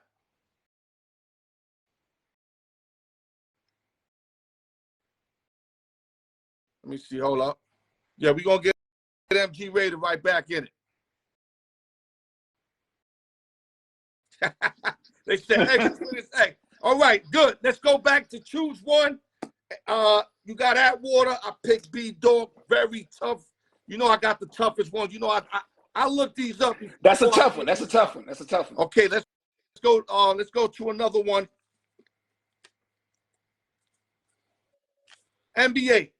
Let me see. Hold up. Yeah, we're going to get MG Raider right back in it. They said X is X. All right, good. Let's go back to choose one. You got Atwater. I picked B Dog. Very tough. You know I got the toughest ones. You know I looked these up. That's a tough one. That's a tough one. That's a tough one. Okay, let's go. Let's go to another one. NBA.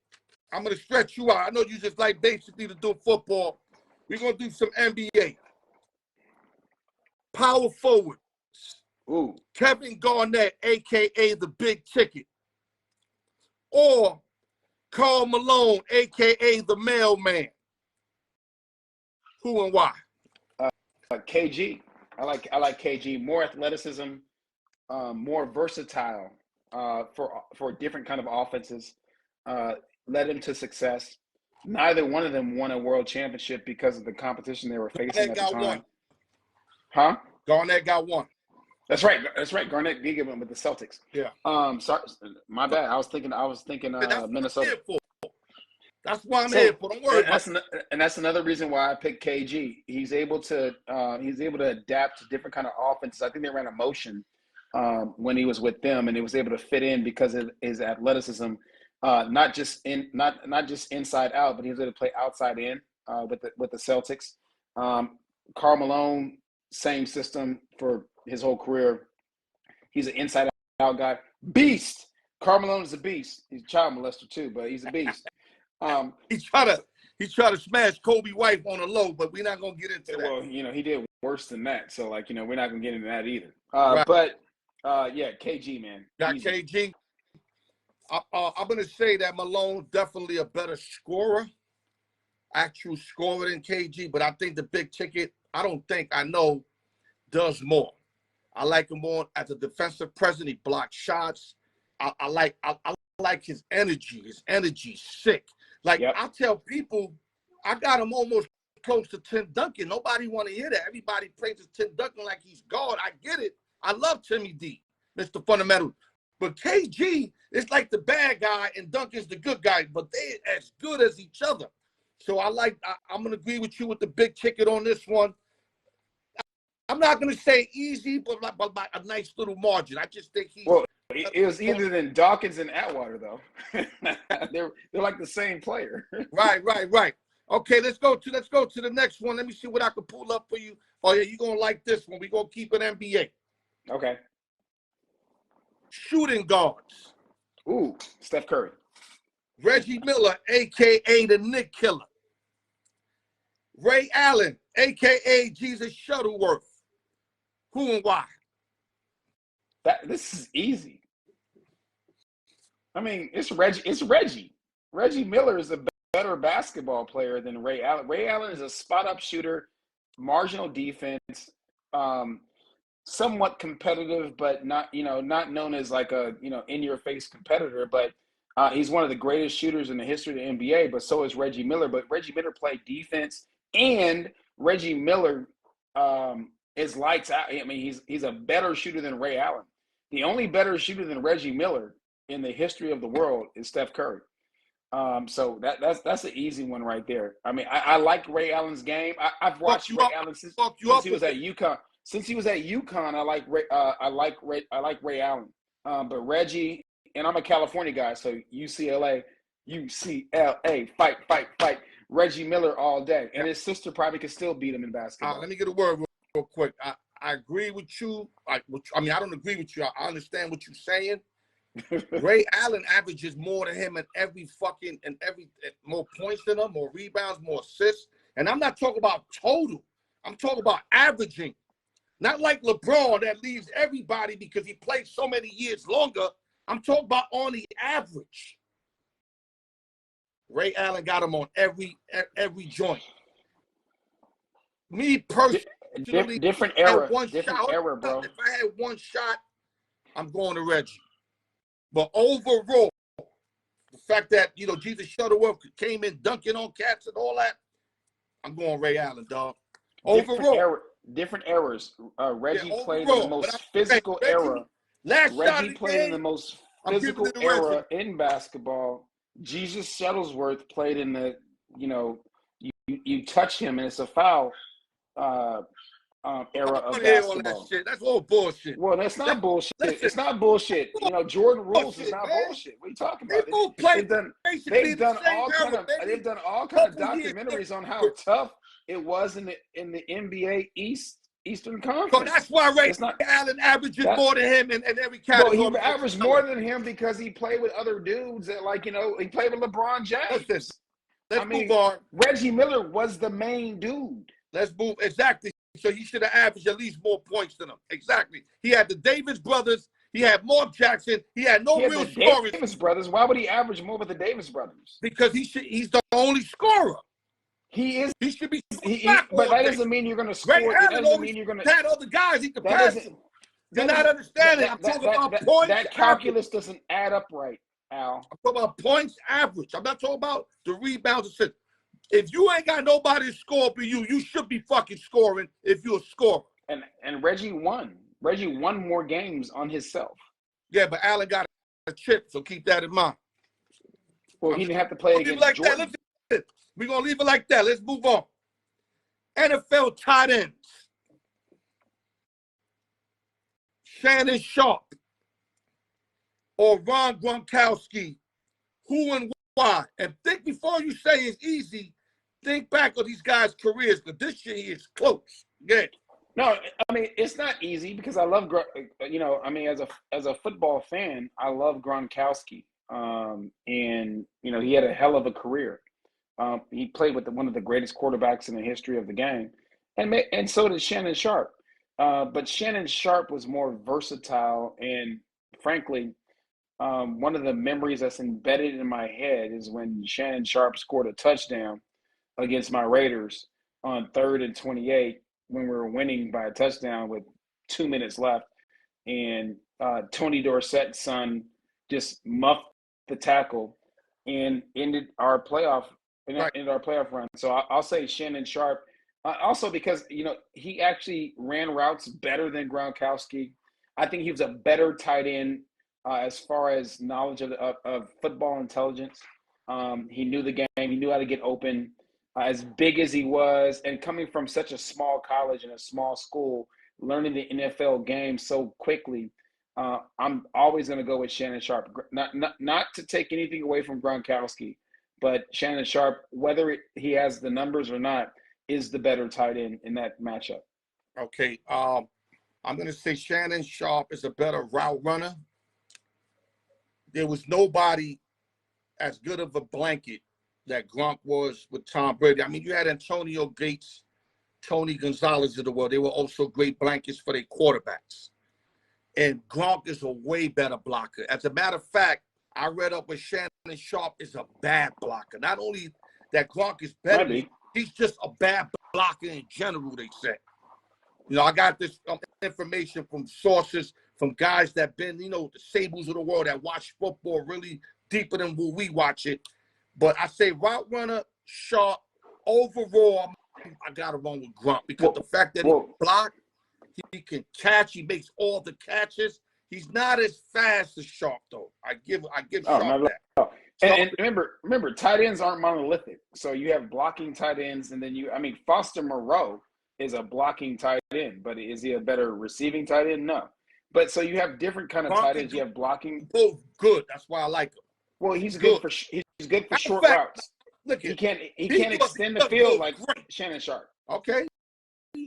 I'm going to stretch you out. I know you just like basically to do football. We're going to do some NBA. Power forward. Ooh. Kevin Garnett, a.k.a. the Big Ticket. Or Karl Malone, a.k.a. the Mailman. Who and why? KG. I like KG. More athleticism, more versatile for different kind of offenses. Led him to success. Neither one of them won a world championship because of the competition they were facing at the time. One. Huh? Garnett got one. That's right. Garnett did give him with the Celtics. Yeah. Sorry, my bad. I was thinking Minnesota. That's why I'm here for. Don't worry. That's another reason why I picked KG. He's able to adapt to different kind of offenses. I think they ran a motion when he was with them, and he was able to fit in because of his athleticism. Not just inside out, but he was able to play outside in with the Celtics. Karl Malone, same system for his whole career. He's an inside out guy. Beast. Karl Malone is a beast. He's a child molester too, but he's a beast. He tried to smash Kobe wife on the low, but we're not gonna get into that. Well, he did worse than that. So we're not gonna get into that either. Right. But yeah, KG, man. Got Easy. KG. I'm going to say that Malone's definitely a better scorer, actual scorer than KG, but I think the Big Ticket, I know, does more. I like him more as a defensive presence. He blocks shots. I like his energy. His energy's sick. Like, Yep. I tell people, I got him almost close to Tim Duncan. Nobody want to hear that. Everybody praises Tim Duncan like he's God. I get it. I love Timmy D, Mr. Fundamental. But KG is like the bad guy and Duncan's the good guy, but they as good as each other. So I'm going to agree with you with the big ticket on this one. I'm not going to say easy, but by a nice little margin. I just think he's... Well, it was either than Dawkins and Atwater, though. they're like the same player. Right. Okay, let's go to the next one. Let me see what I can pull up for you. Oh, yeah, you're going to like this one. We're going to keep it NBA. Okay. Shooting guards. Ooh, Steph Curry. Reggie Miller, a.k.a. the Knick Killer. Ray Allen, a.k.a. Jesus Shuttleworth. Who and why? This is easy. I mean, it's Reggie. Reggie Miller is a better basketball player than Ray Allen. Ray Allen is a spot-up shooter, marginal defense, somewhat competitive, but not known as like a in-your-face competitor. But he's one of the greatest shooters in the history of the NBA. But so is Reggie Miller. But Reggie Miller played defense, and Reggie Miller is lights out. I mean, he's a better shooter than Ray Allen. The only better shooter than Reggie Miller in the history of the world is Steph Curry. So that's an easy one right there. I mean, I like Ray Allen's game. I've watched Ray Allen since he was at UConn. Since he was at UConn, I like Ray Allen. But Reggie, and I'm a California guy, so UCLA, fight. Reggie Miller all day, and his sister probably could still beat him in basketball. Let me get a word real quick. I agree with you. I don't agree with you. I understand what you're saying. Ray Allen averages more than him in every more points than him, more rebounds, more assists. And I'm not talking about total. I'm talking about averaging. Not like LeBron that leaves everybody because he played so many years longer. I'm talking about on the average. Ray Allen got him on every joint. Me personally, different era, bro. If I had one shot, I'm going to Reggie. But overall, the fact that Jesus Shuttleworth came in dunking on cats and all that, I'm going Ray Allen, dog. Overall, different eras. Reggie played in the most physical era. Reggie played in the most physical era in basketball. Jesus Shuttlesworth played in the, you touch him and it's a foul era of basketball. That's all bullshit. Well, that's not bullshit. It's not bullshit. Jordan rules is not bullshit. What are you talking about? They've done all kind of documentaries on how tough it was in the NBA Eastern Conference. So that's why Ray Allen averages more than him in every category. Well, he averaged more than him because he played with other dudes that, he played with LeBron James. Let's move on. Reggie Miller was the main dude. Let's move. Exactly. So he should have averaged at least more points than him. Exactly. He had the Davis brothers. He had Mark Jackson. He had real scorers. Davis brothers. Why would he average more with the Davis brothers? Because he's the only scorer. He is. He should be. But that doesn't mean you're going to score. That doesn't mean you're going to. Had other guys he could pass him. You're not understanding. I'm talking about points. That calculus doesn't add up right, Al. I'm talking about points average. I'm not talking about the rebounds. Assists. If you ain't got nobody to score for you, you should be fucking scoring if you're a scorer. And Reggie won. Reggie won more games on himself. Yeah, but Allen got a chip, so keep that in mind. Well, he didn't have to play against Jordan. We're going to leave it like that. Let's move on. NFL tight ends. Shannon Sharp or Ron Gronkowski. Who and why? And think before you say it's easy, think back on these guys' careers, because this year is close. Yeah. No, I mean, it's not easy because I love, as a football fan, I love Gronkowski. And, he had a hell of a career. He played with one of the greatest quarterbacks in the history of the game. And so did Shannon Sharp. But Shannon Sharp was more versatile. And frankly, one of the memories that's embedded in my head is when Shannon Sharp scored a touchdown against my Raiders on 3rd and 28 when we were winning by a touchdown with 2 minutes left, and Tony Dorsett's son just muffed the tackle and ended our playoff run. So I'll say Shannon Sharp. Also because, he actually ran routes better than Gronkowski. I think he was a better tight end as far as knowledge of football intelligence. He knew the game. He knew how to get open. As big as he was, and coming from such a small college and a small school, learning the NFL game so quickly, I'm always going to go with Shannon Sharp. Not to take anything away from Gronkowski, but Shannon Sharp, whether he has the numbers or not, is the better tight end in that matchup. Okay. I'm going to say Shannon Sharp is a better route runner. There was nobody as good of a blanket that Gronk was with Tom Brady. I mean, you had Antonio Gates, Tony Gonzalez of the world. They were also great blankets for their quarterbacks. And Gronk is a way better blocker. As a matter of fact, I read up with Shannon Sharp is a bad blocker. Not only that Gronk is better, he's just a bad blocker in general, they say. I got this information from sources, from guys that been, the Sables of the world that watch football really deeper than what we watch it. But I say route runner, Sharp. Overall, I got to run with Gronk because the fact that he blocked, he can catch, he makes all the catches. He's not as fast as Sharp, though. I give Sharp that. And remember, tight ends aren't monolithic. So you have blocking tight ends, and then Foster Moreau is a blocking tight end, but is he a better receiving tight end? No. But so you have different kind of tight ends. You have blocking. Both good. That's why I like him. Well, he's good for short routes. Look, he can't extend the field like Shannon Sharp. Okay,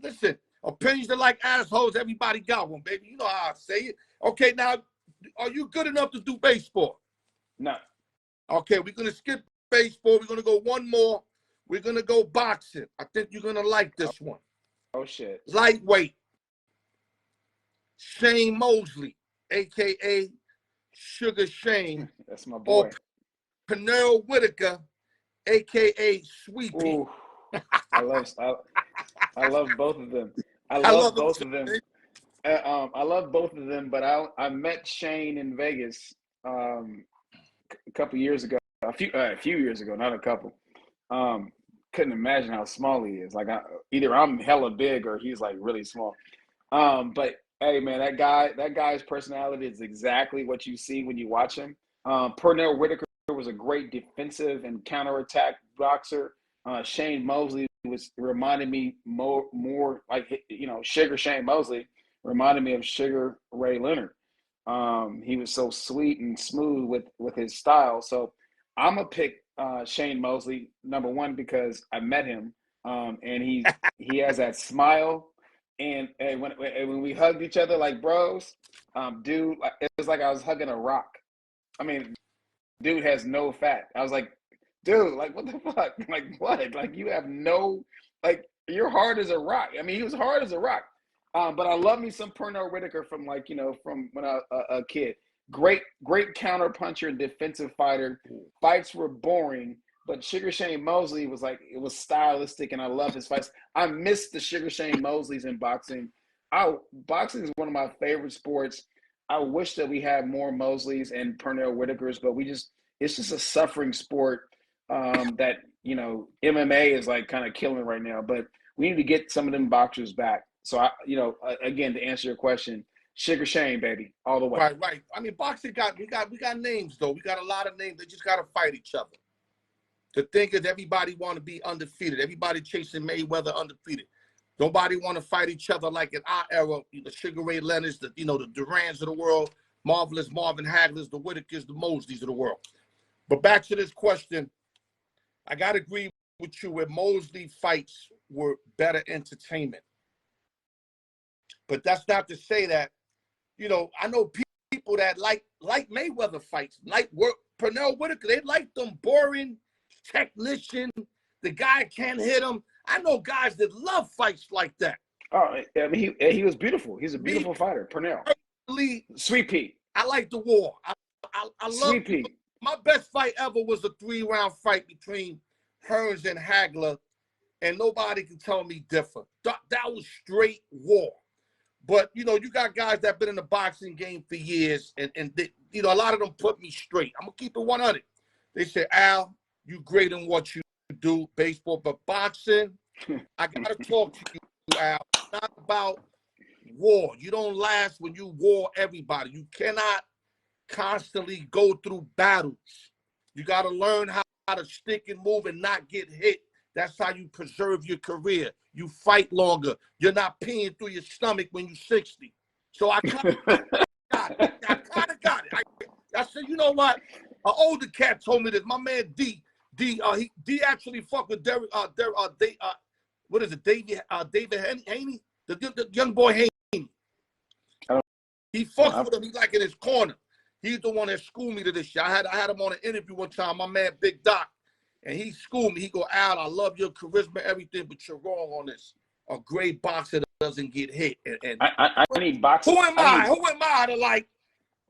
listen. Opinions are like assholes. Everybody got one, baby. You know how I say it. Okay, now, are you good enough to do baseball? No. Okay, we're gonna skip baseball. We're gonna go one more. We're gonna go boxing. I think you're gonna like this one. Oh shit. Lightweight. Shane Mosley, aka Sugar Shane. That's my boy. Or Pernell Whitaker, aka Sweet Pea. I love both of them. I love both of them. I love both of them, but I met Shane in Vegas a couple years ago, a few years ago, not a couple. Couldn't imagine how small he is. Like either I'm hella big or he's like really small. But hey, man, that guy's personality is exactly what you see when you watch him. Pernell Whitaker was a great defensive and counterattack boxer. Shane Mosley reminded me more like, Sugar Shane Mosley reminded me of Sugar Ray Leonard. He was so sweet and smooth with his style. So I'm going to pick Shane Mosley, number one, because I met him, and he has that smile. And when we hugged each other like bros, dude, it was like I was hugging a rock. I mean, dude has no fat. I was like, dude, like, what the fuck? Like, what? Like, you have no, like, you're hard as a rock. I mean, he was hard as a rock. But I love me some Pernell Whitaker from when I was a kid. Great counter puncher and defensive fighter. Fights were boring, but Sugar Shane Mosley was like, it was stylistic, and I love his fights. I miss the Sugar Shane Mosleys in boxing. Boxing is one of my favorite sports. I wish that we had more Mosleys and Pernell Whitakers, but it's just a suffering sport that, MMA is like kind of killing right now. But we need to get some of them boxers back. So again, to answer your question, Sugar Shane, baby, all the way. Right. I mean, boxing we got names though. We got a lot of names. They just got to fight each other. The thing is, everybody want to be undefeated. Everybody chasing Mayweather undefeated. Nobody want to fight each other like in our era. The Sugar Ray Leonards, the Durans of the world, Marvelous Marvin Haglers, the Whitakers, the Mosleys of the world. But back to this question, I got to agree with you where Mosley fights were better entertainment. But that's not to say that, I know people that like Mayweather fights, like Pernell Whitaker. They like them boring technician. The guy can't hit him. I know guys that love fights like that. Oh, I mean, he was beautiful. He's a beautiful fighter, Pernell. Sweet Pea. I like the war. I love Sweet Pea. My best fight ever was a 3-round fight between Hearns and Hagler, and nobody can tell me different. That was straight war. But, you know, you got guys that have been in the boxing game for years, and they, you know, a lot of them put me straight. I'm going to keep it 100. They say, Al, you great in what you do, baseball, but boxing, I got to talk to you, Al. It's not about war. You don't last when you war everybody. You cannot constantly go through battles. You got to learn how to stick and move and not get hit. That's how you preserve your career. You fight longer. You're not peeing through your stomach when you're 60. So I kind of got it. I said, you know what? An older cat told me this. My man D actually fucked with what is it? David Haney, the young boy Haney. He fucks with him. He's like in his corner. He's the one that schooled me to this shit. I had him on an interview one time. My man Big Doc. And he schooled me. He go, Al, I love your charisma, everything, but you're wrong on this. A great boxer doesn't get hit. And I need boxing. Who am I to, like,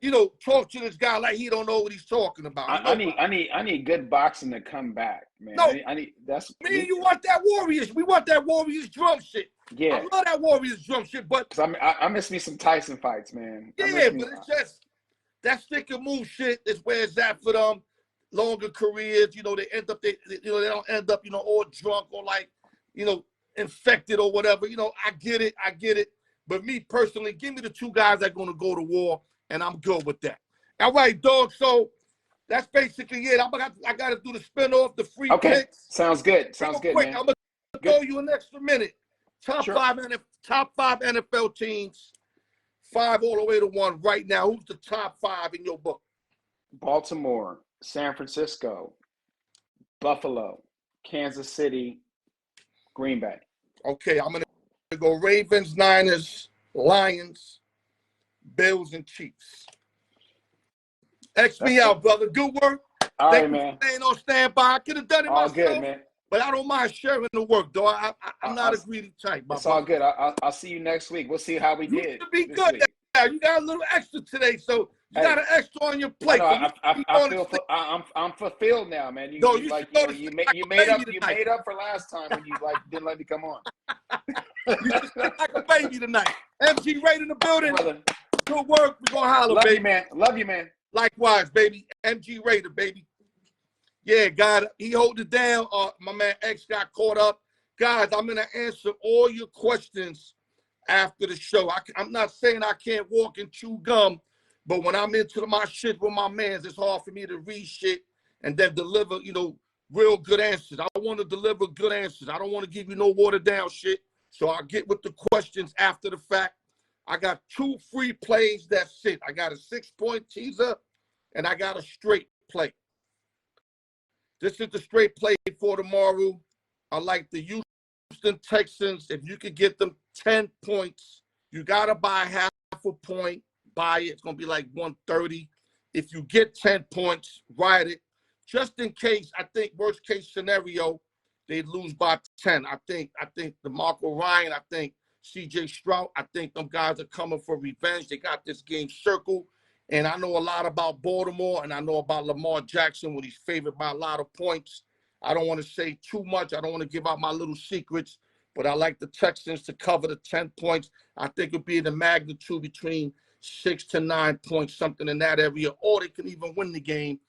you know, talk to this guy like he don't know what he's talking about? I need good boxing to come back, man. No, I need that's me and you want that Warriors. We want that Warriors drum shit. Yeah, I love that Warriors drum shit, but I miss me some Tyson fights, man. Yeah, but it's just that stick and move shit is where it's at for them. Longer careers, you know, they end up they don't end up, you know, all drunk or like, you know, infected or whatever. You know, I get it. But me personally, give me the two guys that are going to go to war, and I'm good with that. All right, dog. So that's basically it. I got to do the spin-off, the free picks. Sounds good. Sounds good, quick, man. I'm going to throw you an extra minute. Top Sure. five NFL teams, 5 all the way to 1 right now. Who's the top 5 in your book? Baltimore, San Francisco, Buffalo, Kansas City, Green Bay. Okay, I'm going to go Ravens, Niners, Lions, Bills, and Chiefs. X me out, brother. Good work. All Thank right, man. you for staying on standby. I could have done it All myself, good, man. but I don't mind sharing the work, though. I'm not a greedy type. It's all good. I'll see you next week. We'll see how we did. You should be good. Now. You got a little extra today, so you got an extra on your plate. I'm fulfilled now, man. You made up for last time when you didn't let me come on. You just like a baby tonight. MG Ray in the building. Brother. Good work. We're gonna holler, baby. Love you, man. Likewise, baby. MG Raider, baby. Yeah, God, he hold it down. My man X got caught up. Guys, I'm gonna answer all your questions after the show. I'm not saying I can't walk and chew gum, but when I'm into my shit with my mans, it's hard for me to read shit and then deliver, you know, real good answers. I want to deliver good answers. I don't want to give you no watered down shit. So I'll get with the questions after the fact. I got 2 free plays. That's it. I got a 6-point teaser and I got a straight play. This is the straight play for tomorrow. I like the Houston Texans. If you could get them 10 points, you got to buy half a point. Buy it. It's going to be like 130. If you get 10 points, ride it. Just in case, I think worst case scenario, they lose by 10. I think DeMarco Ryan, I think CJ Stroud, I think them guys are coming for revenge. They got this game circled. And I know a lot about Baltimore, and I know about Lamar Jackson when he's favored by a lot of points. I don't want to say too much. I don't want to give out my little secrets, but I like the Texans to cover the 10 points. I think it'll be in the magnitude between 6 to 9 points, something in that area, or they can even win the game.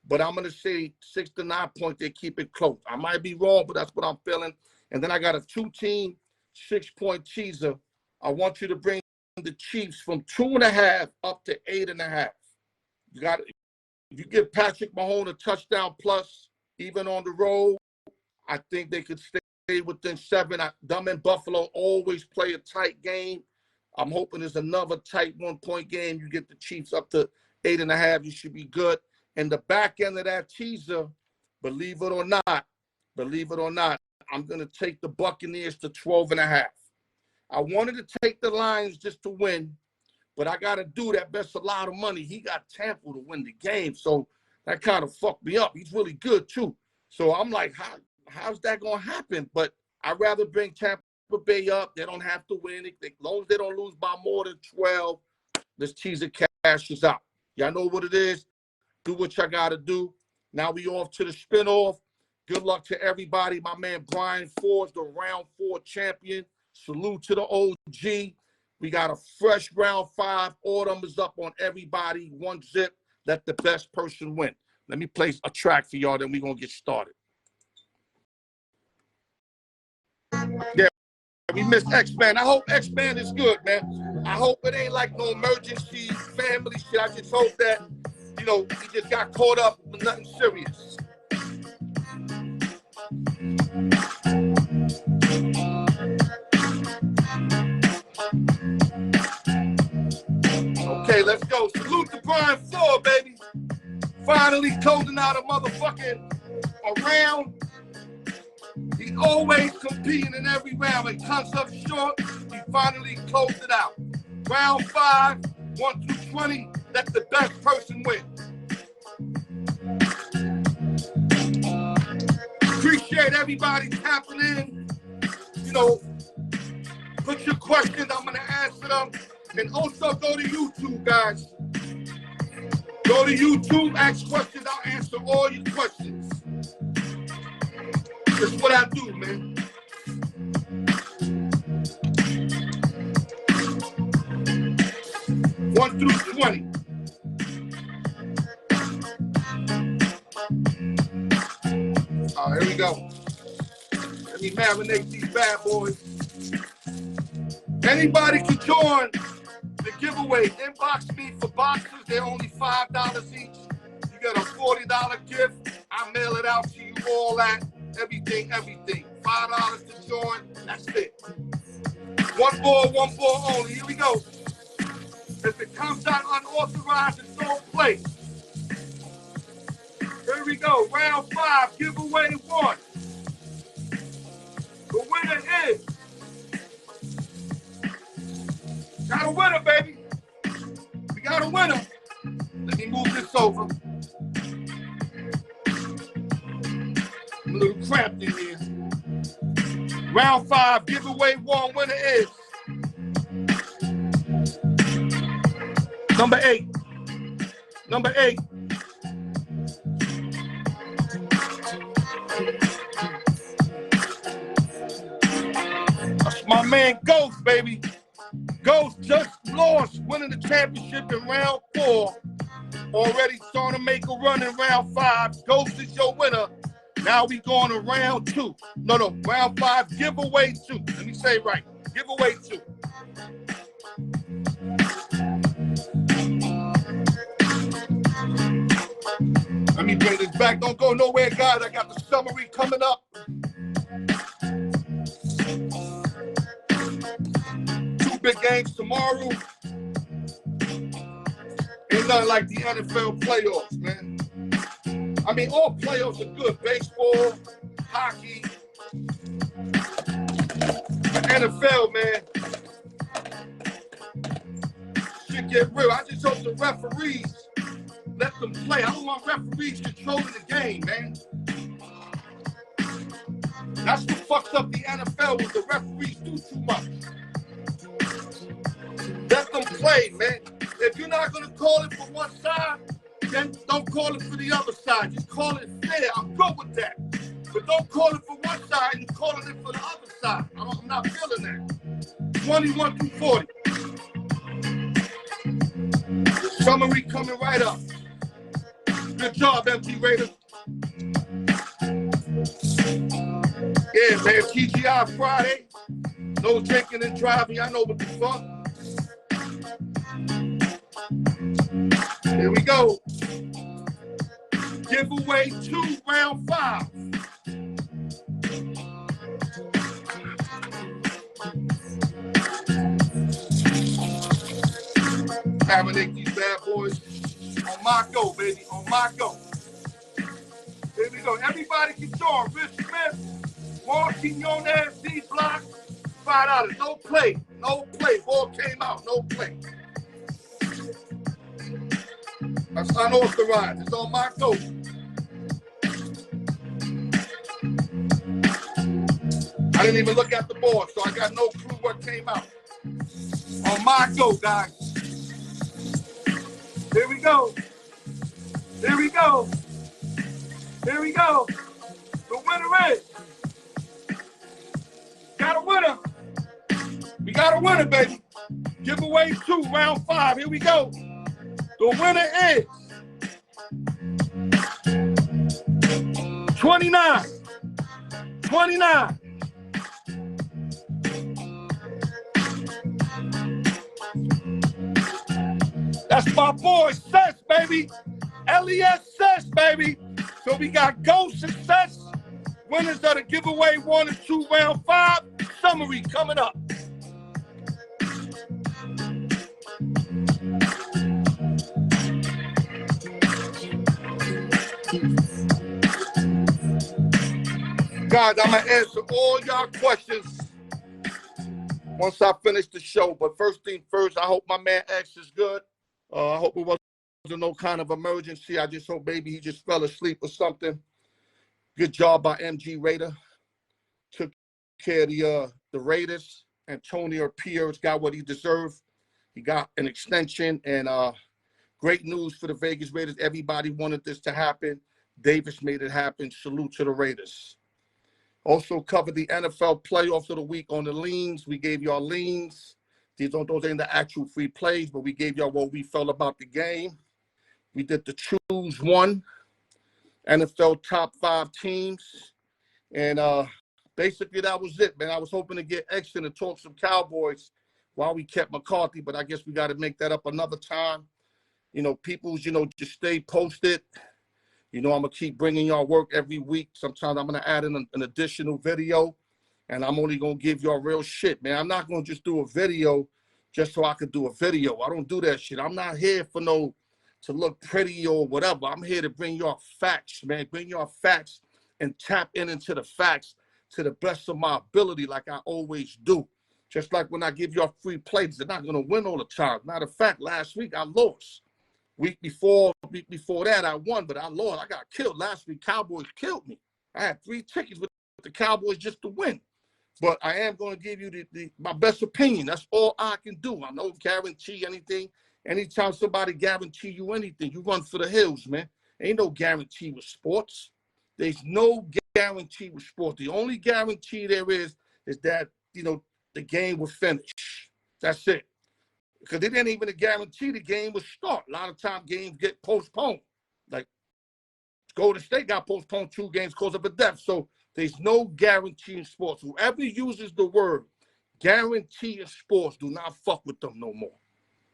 But I'm going to say 6 to 9 points, they keep it close. I might be wrong, but that's what I'm feeling. And then I got a 2-team 6-point teaser. I want you to bring the Chiefs from 2.5 up to 8.5. You got it. If you give Patrick Mahomes a touchdown plus, even on the road, I think they could stay within 7. Them and Buffalo always play a tight game. I'm hoping there's another tight 1-point game. You get the Chiefs up to 8.5. You should be good. And the back end of that teaser, believe it or not, I'm going to take the Buccaneers to 12.5. I wanted to take the Lions just to win, but I got to do that. That's a lot of money. He got Tampa to win the game, so that kind of fucked me up. He's really good, too. So I'm like, how's that going to happen? But I'd rather bring Tampa Bay up. They don't have to win. As long as they don't lose by more than 12, this teaser cashes out. Y'all know what it is. Do what y'all got to do. Now we off to the spin-off. Good luck to everybody. My man Brian Ford's the round 4 champion. Salute to the OG. We got a fresh round 5. All numbers up on everybody. 1 zip. Let the best person win. Let me play a track for y'all, then we're going to get started. Yeah, we missed X-Man. I hope X-Man is good, man. I hope it ain't like no emergency family shit. I just hope that, you know, he just got caught up with nothing serious. Okay, let's go. Salute to Brian Floor, baby. Finally closing out a motherfucking round. He's always competing in every round. He comes up short. He finally closed it out. Round 5, 1 through 20. Let the best person win. Appreciate everybody tapping in. You know, put your questions. I'm going to answer them. And also go to YouTube, guys. Go to YouTube, ask questions. I'll answer all your questions. That's what I do, man. One through 20. All right, here we go. Let me marinate these bad boys. Anybody can join the giveaway. Inbox me for boxes. They're only $5 each. You get a $40 gift. I mail it out to you all at everything. $5 to join. That's it. One ball only. Here we go. If it comes out unauthorized, it's no play. Here we go. Round 5, giveaway 1. The winner is. Got a winner, baby. We got a winner. Let me move this over. I'm a little cramped in here. Round 5, giveaway 1. Winner is number 8. Number 8. That's my man Ghost, baby. Ghost just lost, winning the championship in round 4. Already starting to make a run in round 5. Ghost is your winner. Now we going to round 2. No, round 5, giveaway 2. Let me say it right. Giveaway 2. Let me bring this back. Don't go nowhere, guys. I got the summary coming up. 2 big games tomorrow. Ain't nothing like the NFL playoffs, man. I mean, all playoffs are good. Baseball, hockey, the NFL, man. Shit get real. I just hope the referees let them play. I don't want referees controlling the game, man. That's what fucks up the NFL when the referees do too much. Let them play, man. If you're not going to call it for one side, then don't call it for the other side. Just call it fair. I'm good with that. But don't call it for one side and you're calling it for the other side. I'm not feeling that. 21 through 40. Summary coming right up. Good job, MT Raiders. Yeah, man, TGI Friday. No drinking and driving. Y'all know what the fuck. Here we go. Giveaway 2, round 5. Marinate these bad boys. On my go, baby. On my go. Here we go. Everybody can join. Rich Smith, Juan Quinones, D Block, $5. No play. No play. Ball came out. No play. That's unauthorized. It's on my go. I didn't even look at the board, so I got no clue what came out. On my go, guys. Here we go. Here we go. Here we go. The winner is. Got a winner. We got a winner, baby. Giveaway 2, round 5. Here we go. The winner is 29. 29. That's my boy, Sess, baby. LES Sess, baby. So we got Ghost and Sess. Winners of the giveaway 1 and 2, round 5. Summary coming up. Guys, I'm going to answer all y'all questions once I finish the show. But first thing first, I hope my man X is good. I hope it wasn't no kind of emergency. I just hope maybe he just fell asleep or something. Good job by MG Raider. Took care of the Raiders. Antonio Pierce got what he deserved. He got an extension, and great news for the Vegas Raiders. Everybody wanted this to happen. Davis made it happen. Salute to the Raiders. Also covered the NFL playoffs of the week on the leans. We gave y'all leans. Those ain't the actual free plays, but we gave y'all what we felt about the game. We did the choose one NFL top 5 teams. And basically that was it, man. I was hoping to get X in to talk some Cowboys while we kept McCarthy, but I guess we got to make that up another time. People's, just stay posted. I'm going to keep bringing y'all work every week. Sometimes I'm going to add in an additional video, and I'm only going to give y'all real shit, man. I'm not going to just do a video just so I could do a video. I don't do that shit. I'm not here for to look pretty or whatever. I'm here to bring y'all facts, man. Bring y'all facts and tap into the facts to the best of my ability like I always do. Just like when I give y'all free plays, they're not going to win all the time. Matter of fact, last week I lost. Week before that, I won, but I lost. I got killed. Last week, Cowboys killed me. I had 3 tickets with the Cowboys just to win. But I am going to give you my best opinion. That's all I can do. I don't guarantee anything. Anytime somebody guarantee you anything, you run for the hills, man. Ain't no guarantee with sports. There's no guarantee with sports. The only guarantee there is that, the game will finish. That's it. Because they didn't even guarantee the game would start. A lot of times games get postponed. Like Golden State got postponed 2 games because of a death. So there's no guarantee in sports. Whoever uses the word guarantee in sports, do not fuck with them no more.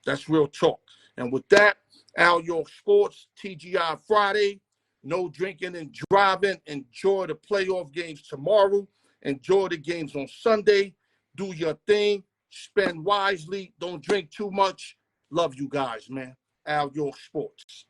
That's real talk. And with that, Al York Sports, TGI Friday. No drinking and driving. Enjoy the playoff games tomorrow. Enjoy the games on Sunday. Do your thing. Spend wisely. Don't drink too much. Love you guys, man. Al York Sports.